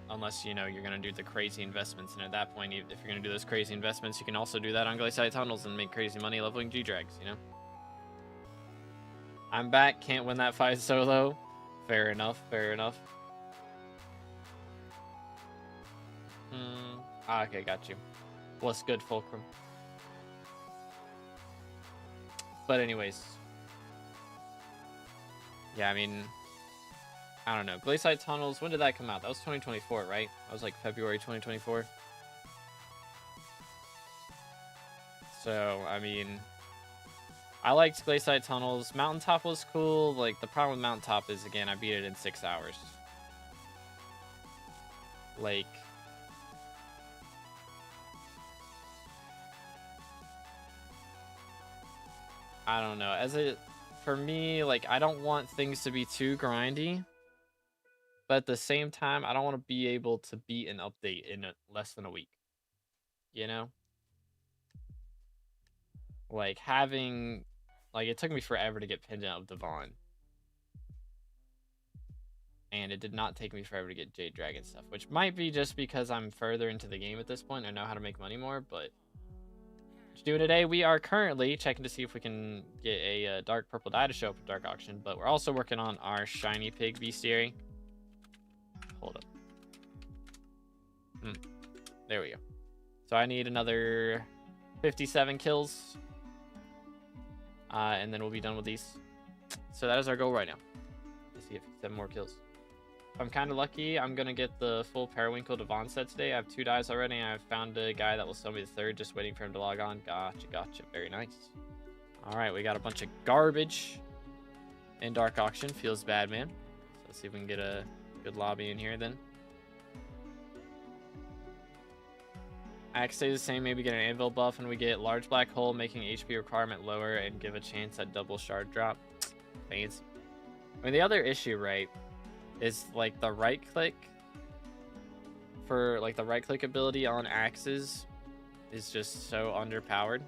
Unless, you know, you're going to do the crazy investments. And at that point, if you're going to do those crazy investments, you can also do that on glacial tunnels and make crazy money leveling G-Drags, you know? I'm back. Can't win that fight solo. Fair enough. Fair enough. Okay, got you. What's good, Fulcrum? But anyways. Yeah, I mean... I don't know. Glacial Tunnels, when did that come out? That was 2024, right? That was like February 2024. So, I mean... I liked Glacial Tunnels. Mountaintop was cool. Like, the problem with Mountaintop is, again, I beat it in 6 hours. Like... I don't know. For me, like, I don't want things to be too grindy. But at the same time, I don't want to be able to beat an update in less than a week. You know? Like, having... Like, it took me forever to get Pendant of Devon. And it did not take me forever to get Jade Dragon stuff. Which might be just because I'm further into the game at this point. I know how to make money more, but... What you doing today? We are currently checking to see if we can get a dark purple dye to show up at Dark Auction. But we're also working on our shiny pig Beastary. Hold up. There we go. So I need another 57 kills. And then we'll be done with these. So that is our goal right now. Let's see if 7 more kills. If I'm kind of lucky, I'm going to get the full Periwinkle Devon set today. I have 2 dyes already, and I've found a guy that will sell me the 3rd, just waiting for him to log on. Gotcha, gotcha. Very nice. Alright, we got a bunch of garbage in Dark Auction. Feels bad, man. So let's see if we can get a good lobby in here then. Axe stays the same, maybe get an anvil buff, and we get large black hole, making HP requirement lower and give a chance at double shard drop. Fancy. I mean, the other issue, right, is like the right click for like the right click ability on axes is just so underpowered.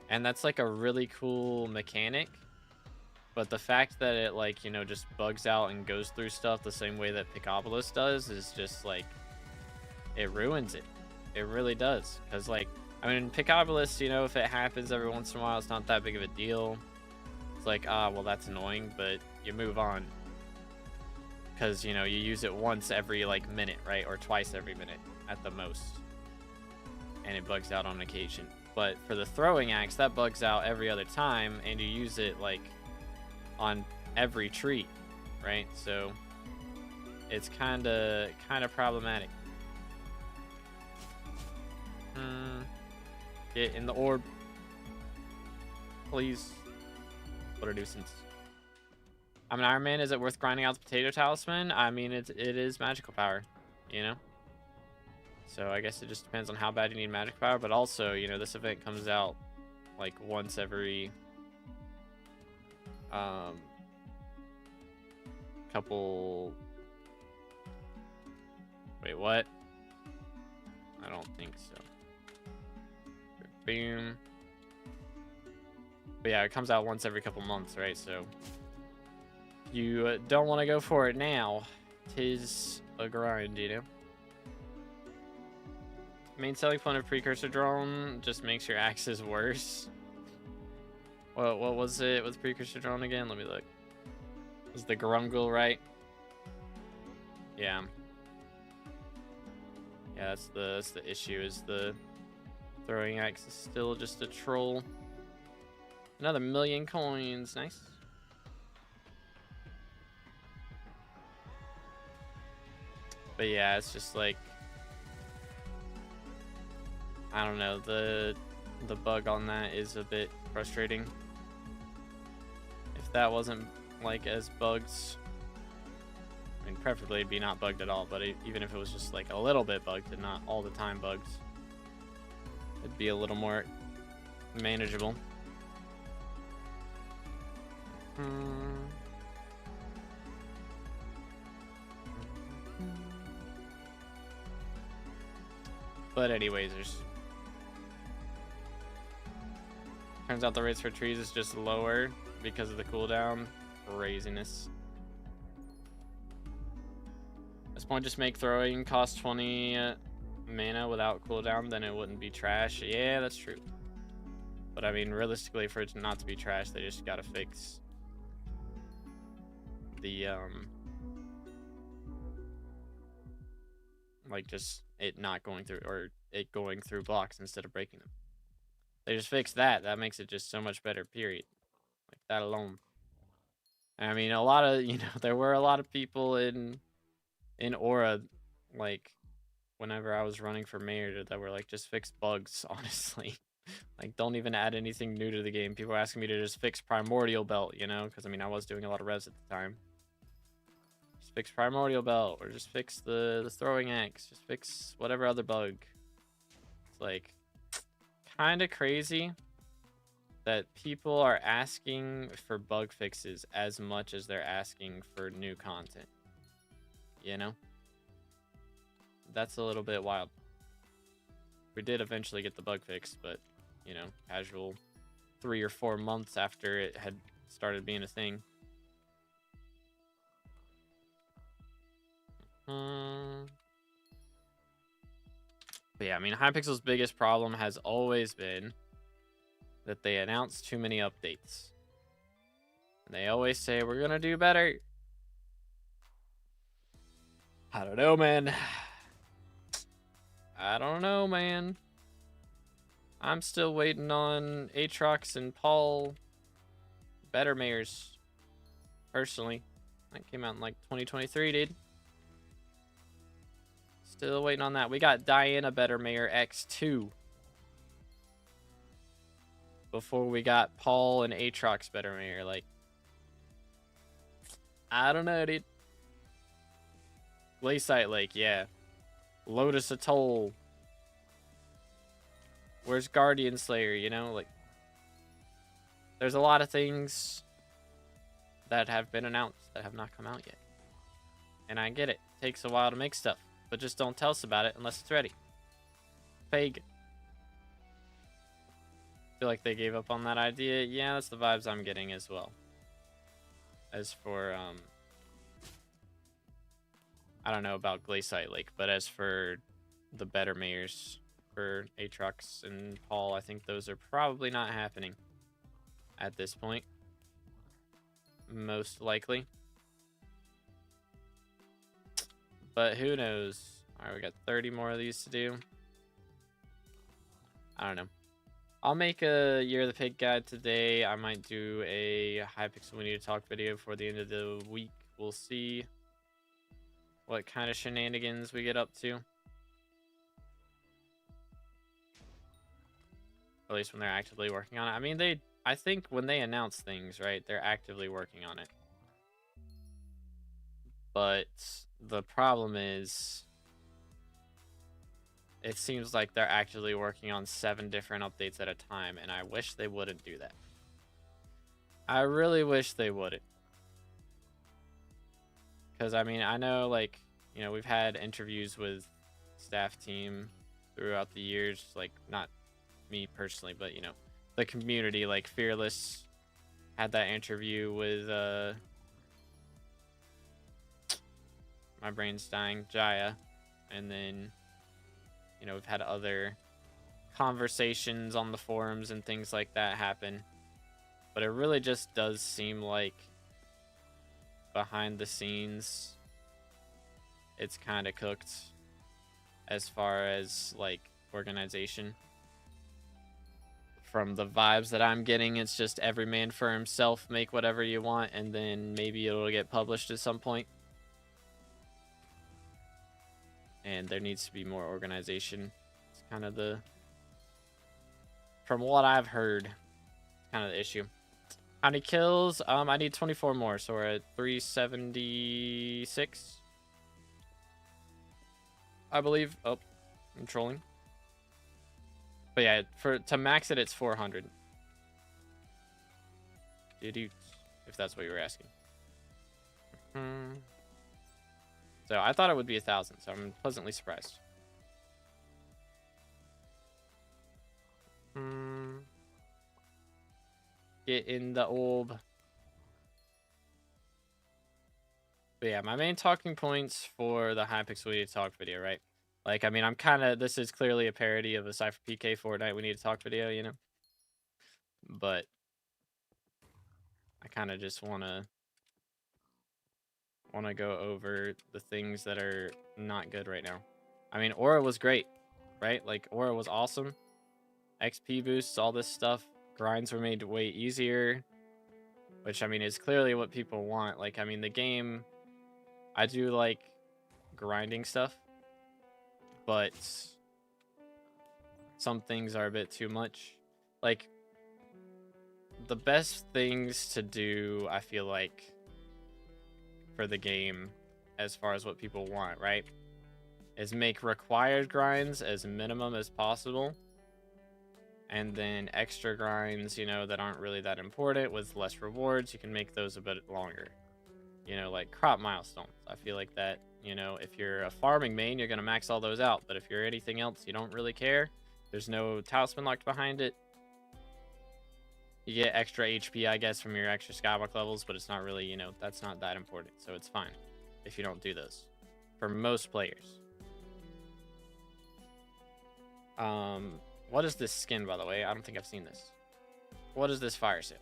And that's like a really cool mechanic. But the fact that it, like, you know, just bugs out and goes through stuff the same way that Picopolis does is just like, it ruins it. It really does. Because, like, I mean, Picopolis, you know, if it happens every once in a while, it's not that big of a deal. It's like, well, that's annoying, but you move on. Because, you know, you use it once every, like, minute, right? Or twice every minute at the most. And it bugs out on occasion. But for the throwing axe, that bugs out every other time, and you use it, like, on every tree, right? So it's kind of problematic. Get in the orb, please. What a nuisance. I'm an Iron Man. Is it worth grinding out the potato talisman? I mean, it is magical power, you know? So I guess it just depends on how bad you need magic power. But also, you know, this event comes out like once every couple... Wait, what? I don't think so. Boom. But yeah, it comes out once every couple months, right? So you don't want to go for it now. 'Tis a grind, you know? Main selling point of Precursor Drone just makes your axes worse. What was it with Precursor Drone again? Let me look. Was the Grumgle, right? Yeah. Yeah, that's the issue, is the throwing axe is still just a troll. Another 1,000,000 coins, nice. But yeah, it's just like, I don't know, the bug on that is a bit frustrating. If that wasn't like as bugs, I mean, preferably it'd be not bugged at all, but even if it was just like a little bit bugged and not all the time bugs, it'd be a little more manageable. But anyways, turns out the rates for trees is just lower because of the cooldown. Craziness. At this point, just make throwing cost 20 mana without cooldown, then it wouldn't be trash. Yeah, that's true. But I mean, realistically, for it not to be trash, they just gotta fix the like just it not going through, or it going through blocks instead of breaking them. They just fix that. That makes it just so much better, period. Like that alone. I mean, a lot of, there were a lot of people in Aura, like, whenever I was running for mayor, that were like, just fix bugs, honestly. Like, don't even add anything new to the game. People were asking me to just fix Primordial Belt, because, I mean, I was doing a lot of revs at the time. Just fix Primordial Belt, or just fix the throwing axe. Just fix whatever other bug. It's, like, kind of crazy that people are asking for bug fixes as much as they're asking for new content. That's a little bit wild. We did eventually get the bug fixed, but, casual 3 or 4 months after it had started being a thing. But yeah, I mean, Hypixel's biggest problem has always been that they announce too many updates. And they always say, we're gonna do better. I don't know, man. I'm still waiting on Aatrox and Paul better mayors. Personally. That came out in like 2023, dude. Still waiting on that. We got Diana better mayor X2. Before we got Paul and Aatrox better mayor. Like, I don't know, dude. Glaysite Lake, yeah. Lotus Atoll. Where's Guardian Slayer, like, there's a lot of things that have been announced that have not come out yet. And I get it. It takes a while to make stuff, but just don't tell us about it unless it's ready. Pagan. Feel like they gave up on that idea. Yeah, that's the vibes I'm getting as well. As for, I don't know about Glaysite Lake, but as for the better mayors for Aatrox and Paul, I think those are probably not happening at this point. Most likely. But who knows? Alright, we got 30 more of these to do. I don't know. I'll make a Year of the Pig guide today. I might do a Hypixel We Need to Talk video before the end of the week. We'll see what kind of shenanigans we get up to. At least when they're actively working on it. I mean, I think when they announce things, right, they're actively working on it. But the problem is, it seems like they're actively working on 7 different updates at a time, and I wish they wouldn't do that. I really wish they wouldn't. Because, I mean, I know, like, we've had interviews with staff team throughout the years, like, not me personally, but, the community, like, Fearless had that interview with, my brain's dying, Jaya, and then, we've had other conversations on the forums and things like that happen. But it really just does seem like behind the scenes, it's kind of cooked as far as, like, organization. From the vibes that I'm getting, it's just every man for himself, make whatever you want, and then maybe it'll get published at some point. And there needs to be more organization. It's kind of the from what I've heard, kind of the issue. How many kills? I need 24 more, so we're at 376. I believe. Oh, I'm trolling. But yeah, to max it, it's 400. If that's what you were asking. So I thought it would be 1,000, so I'm pleasantly surprised. Get in the orb. But yeah, my main talking points for the Hypixel We Need to Talk video, right? Like, I mean, this is clearly a parody of a Cypher PK Fortnite We Need to Talk video, you know? But I kind of just want to go over the things that are not good right now. I mean, Aura was great, right? Like, Aura was awesome. XP boosts, all this stuff. Grinds were made way easier, which, I mean, is clearly what people want. Like, I mean, the game, I do like grinding stuff, but some things are a bit too much. Like, the best things to do, I feel like, for the game, as far as what people want, right, is make required grinds as minimum as possible, and then extra grinds, you know, that aren't really that important with less rewards, you can make those a bit longer. You know, like crop milestones. I feel like that, you know, if you're a farming main, you're going to max all those out. But if you're anything else, you don't really care. There's no talisman locked behind it. You get extra HP, I guess, from your extra SkyBlock levels, but it's not really, you know, that's not that important. So it's fine if you don't do those. For most players. What is this skin, by the way? I don't think I've seen this. What is this fire sale?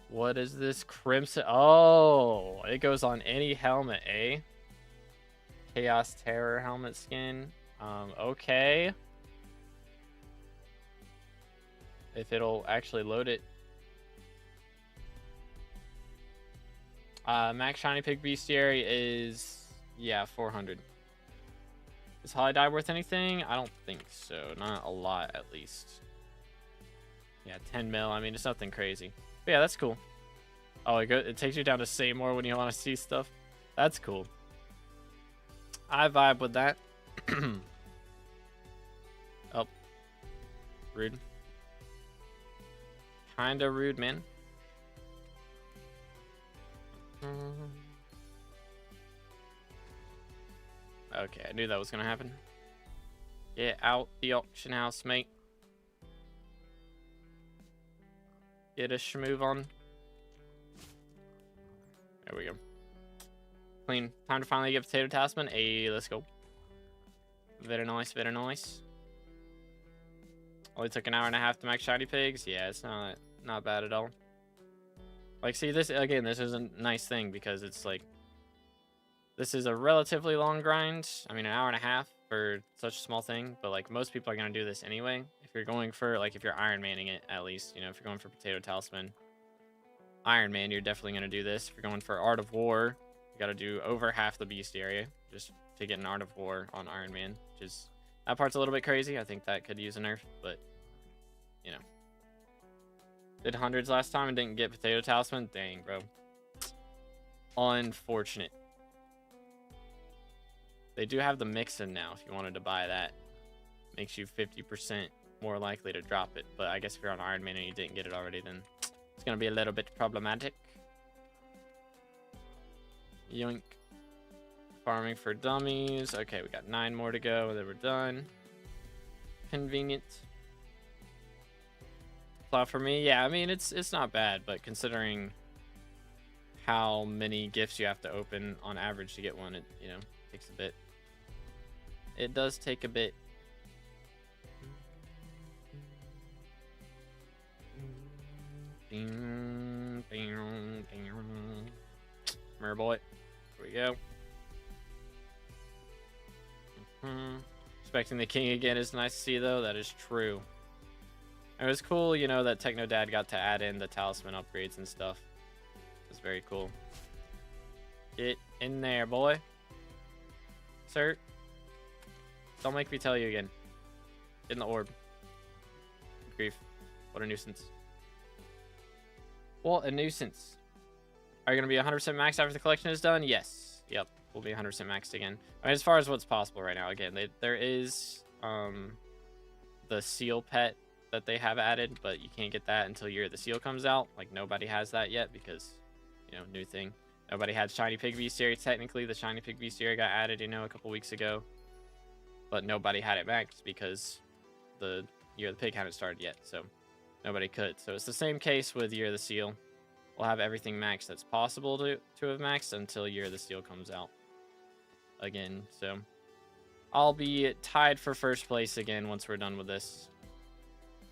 What is this crimson? Oh, it goes on any helmet, eh? Chaos Terror helmet skin. Okay. If it'll actually load it. Max Shiny Pig Beastary is, yeah, 400. Is Holly Die worth anything? I don't think so. Not a lot, at least. Yeah, 10 mil. I mean, it's nothing crazy. But yeah, that's cool. Oh, it takes you down to say more when you want to see stuff. That's cool. I vibe with that. Oh. Rude. Kinda rude, man. Okay, I knew that was gonna happen. Get out the auction house, mate. Get a schmoove on. There we go. Clean. Time to finally get Potato Talisman. Hey, let's go. Very nice, very nice. Only took an hour and a half to max Shiny Pigs. Yeah, it's not bad at all. Like, see, this, again, this is a nice thing because it's like, this is a relatively long grind. I mean, an hour and a half for such a small thing, but like most people are going to do this anyway. If you're going for, like, if you're Iron Manning it, at least, you know, if you're going for Potato Talisman, Iron Man, you're definitely going to do this. If you're going for Art of War, you got to do over half the beast area just to get an Art of War on Iron Man, which is, that part's a little bit crazy. I think that could use a nerf, but, you know. Did hundreds last time and didn't get Potato Talisman? Dang, bro. Unfortunate. They do have the mix-in now if you wanted to buy that. Makes you 50% more likely to drop it. But I guess if you're on Iron Man and you didn't get it already, then it's going to be a little bit problematic. Yoink. Farming for dummies. Okay, we got 9 more to go, and then we're done. Convenient. So for me, yeah, I mean, it's not bad, but considering how many gifts you have to open on average to get one, it, you know, takes a bit. It does take a bit. Mirror boy. Here we go. Expecting the king again is nice to see, though. That is true. It was cool, you know, that Techno Dad got to add in the talisman upgrades and stuff. It was very cool. Get in there, boy. Sir. Don't make me tell you again. Get in the orb. Grief. What a nuisance. What a nuisance. Are you going to be 100% maxed after the collection is done? Yes. Yep. We'll be 100% maxed again. I mean, as far as what's possible right now, again, there is the seal pet that they have added, but you can't get that until Year of the Seal comes out. Like, nobody has that yet because, you know, new thing. Nobody had Shiny Pig Beastary. Technically, the Shiny Pig Beastary got added, you know, a couple weeks ago. But nobody had it maxed because the Year of the Pig hadn't started yet, so nobody could. So it's the same case with Year of the Seal. We'll have everything maxed that's possible to have maxed until Year of the Seal comes out again. So I'll be tied for first place again once we're done with this.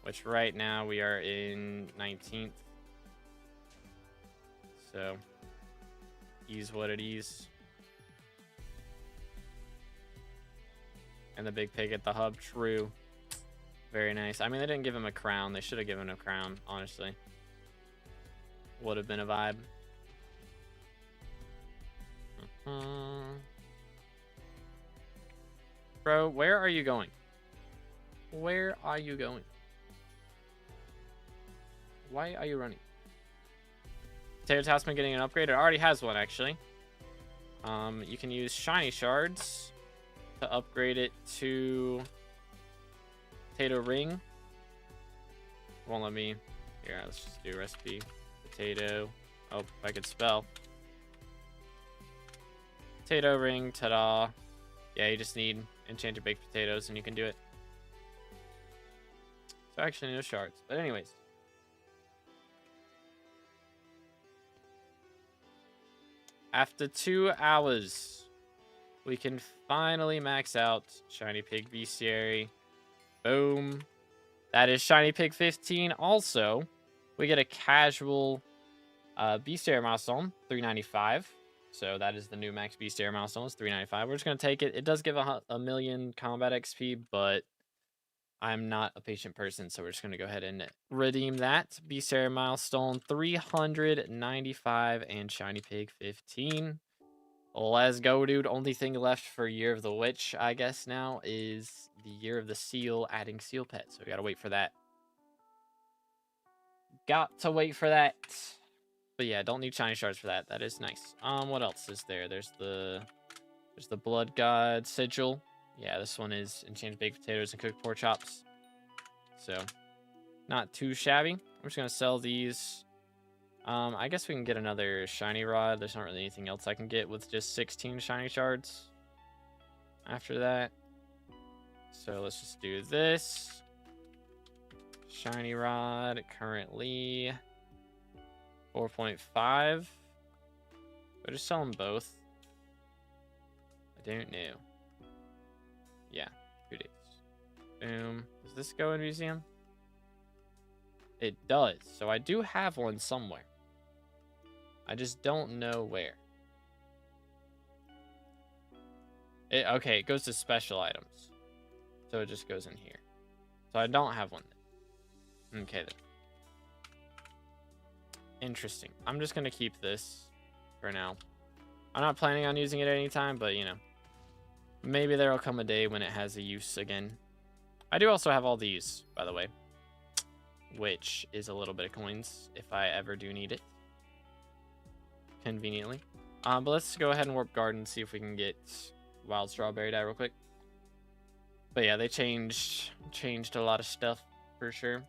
Which right now we are in 19th. So, is what it is. And the big pig at the hub, true. Very nice. I mean, they didn't give him a crown. They should have given him a crown, honestly. Would have been a vibe. Bro, where are you going? Where are you going? Why are you running? Potato Tasman getting an upgrade. It already has one, actually. You can use shiny shards to upgrade it to potato ring. Won't let me. Here, let's just do recipe. Potato. Oh, if I could spell. Potato ring. Ta-da. Yeah, you just need enchanted baked potatoes and you can do it. So actually no shards. But anyways. After 2 hours, we can finally max out Shiny Pig Beastary. Boom. That is Shiny Pig 15. Also, we get a casual Beastary milestone, 395. So that is the new max Beastary milestone, it's 395. We're just going to take it. It does give a million combat XP, but I'm not a patient person, so we're just going to go ahead and redeem that. Beastary milestone 395 and Shiny Pig 15. Let's go, dude. Only thing left for Year of the Witch, I guess, now is the Year of the Seal, adding seal pets. So we got to wait for that. Got to wait for that. But yeah, don't need shiny shards for that. That is nice. What else is there? There's the Blood God Sigil. Yeah, this one is enchanted baked potatoes and cooked pork chops. So, not too shabby. I'm just going to sell these. I guess we can get another shiny rod. There's not really anything else I can get with just 16 shiny shards after that. So, let's just do this. Shiny rod, currently 4.5. But just sell them both. I don't know. Yeah, 2 days. Boom. Does this go in museum? It does. So I do have one somewhere. I just don't know where. Okay, it goes to special items. So it just goes in here. So I don't have one there. Okay then. Interesting. I'm just going to keep this for now. I'm not planning on using it anytime, but you know. Maybe there'll come a day when it has a use again. I do also have all these, by the way. Which is a little bit of coins if I ever do need it. Conveniently. But let's go ahead and warp garden and see if we can get wild strawberry dye real quick. But yeah, they changed a lot of stuff for sure.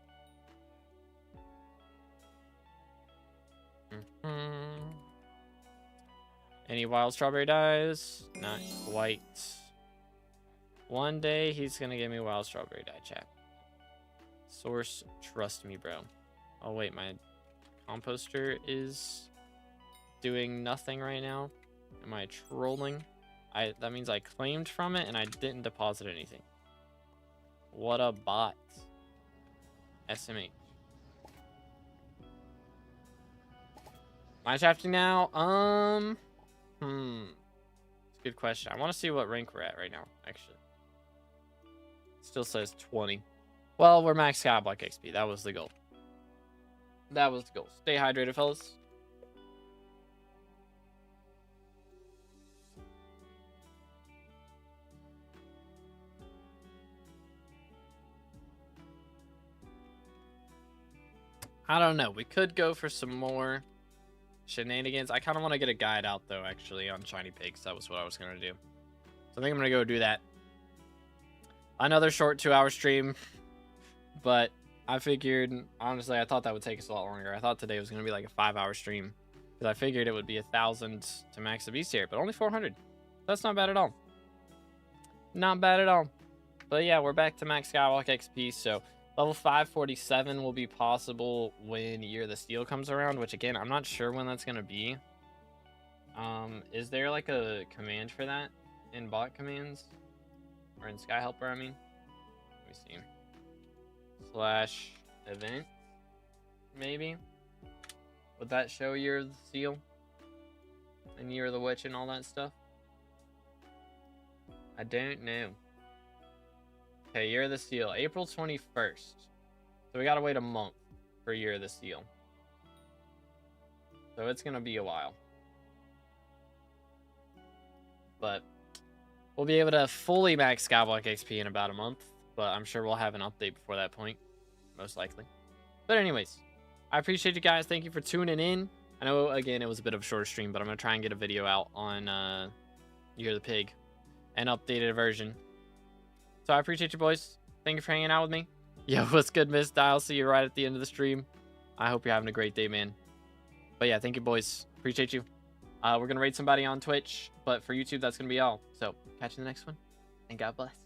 Any wild strawberry dyes? Not quite. One day he's gonna give me wild strawberry dye, chat. Source, trust me, bro. Oh wait, my composter is doing nothing right now. Am I trolling? That means I claimed from it and I didn't deposit anything. What a bot. SMH. My shafting now? It's a good question. I want to see what rank we're at right now, actually. Still says 20. Well, we're max SkyBlock XP. That was the goal. That was the goal. Stay hydrated, fellas. I don't know. We could go for some more shenanigans. I kind of want to get a guide out, though, actually, on shiny pigs. That was what I was going to do. So I think I'm going to go do that. Another short 2-hour stream. But I figured, honestly, I thought that would take us a lot longer. I thought today was going to be like a 5-hour stream. Because I figured it would be 1,000 to max the Beastary, but only 400. That's not bad at all. Not bad at all. But yeah, we're back to max SkyBlock XP, so level 547 will be possible when Year of the Steel comes around, which again, I'm not sure when that's going to be. Is there like a command for that in bot commands? Or in Sky Helper, I mean? Let me see. /event, maybe? Would that show Year of the Steel? And Year of the Witch and all that stuff? I don't know. Okay, Year of the Steel, April 21st. So we gotta wait a month for Year of the Steel. So it's gonna be a while. But we'll be able to fully max SkyBlock XP in about a month. But I'm sure we'll have an update before that point. Most likely. But anyways, I appreciate you guys. Thank you for tuning in. I know, again, it was a bit of a shorter stream, but I'm gonna try and get a video out on Year of the Pig. An updated version. So I appreciate you, boys. Thank you for hanging out with me. Yo, what's good, Miss Dial? See you right at the end of the stream. I hope you're having a great day, man. But yeah, thank you, boys. Appreciate you. We're going to raid somebody on Twitch, but for YouTube, that's going to be all. So catch you in the next one, and God bless.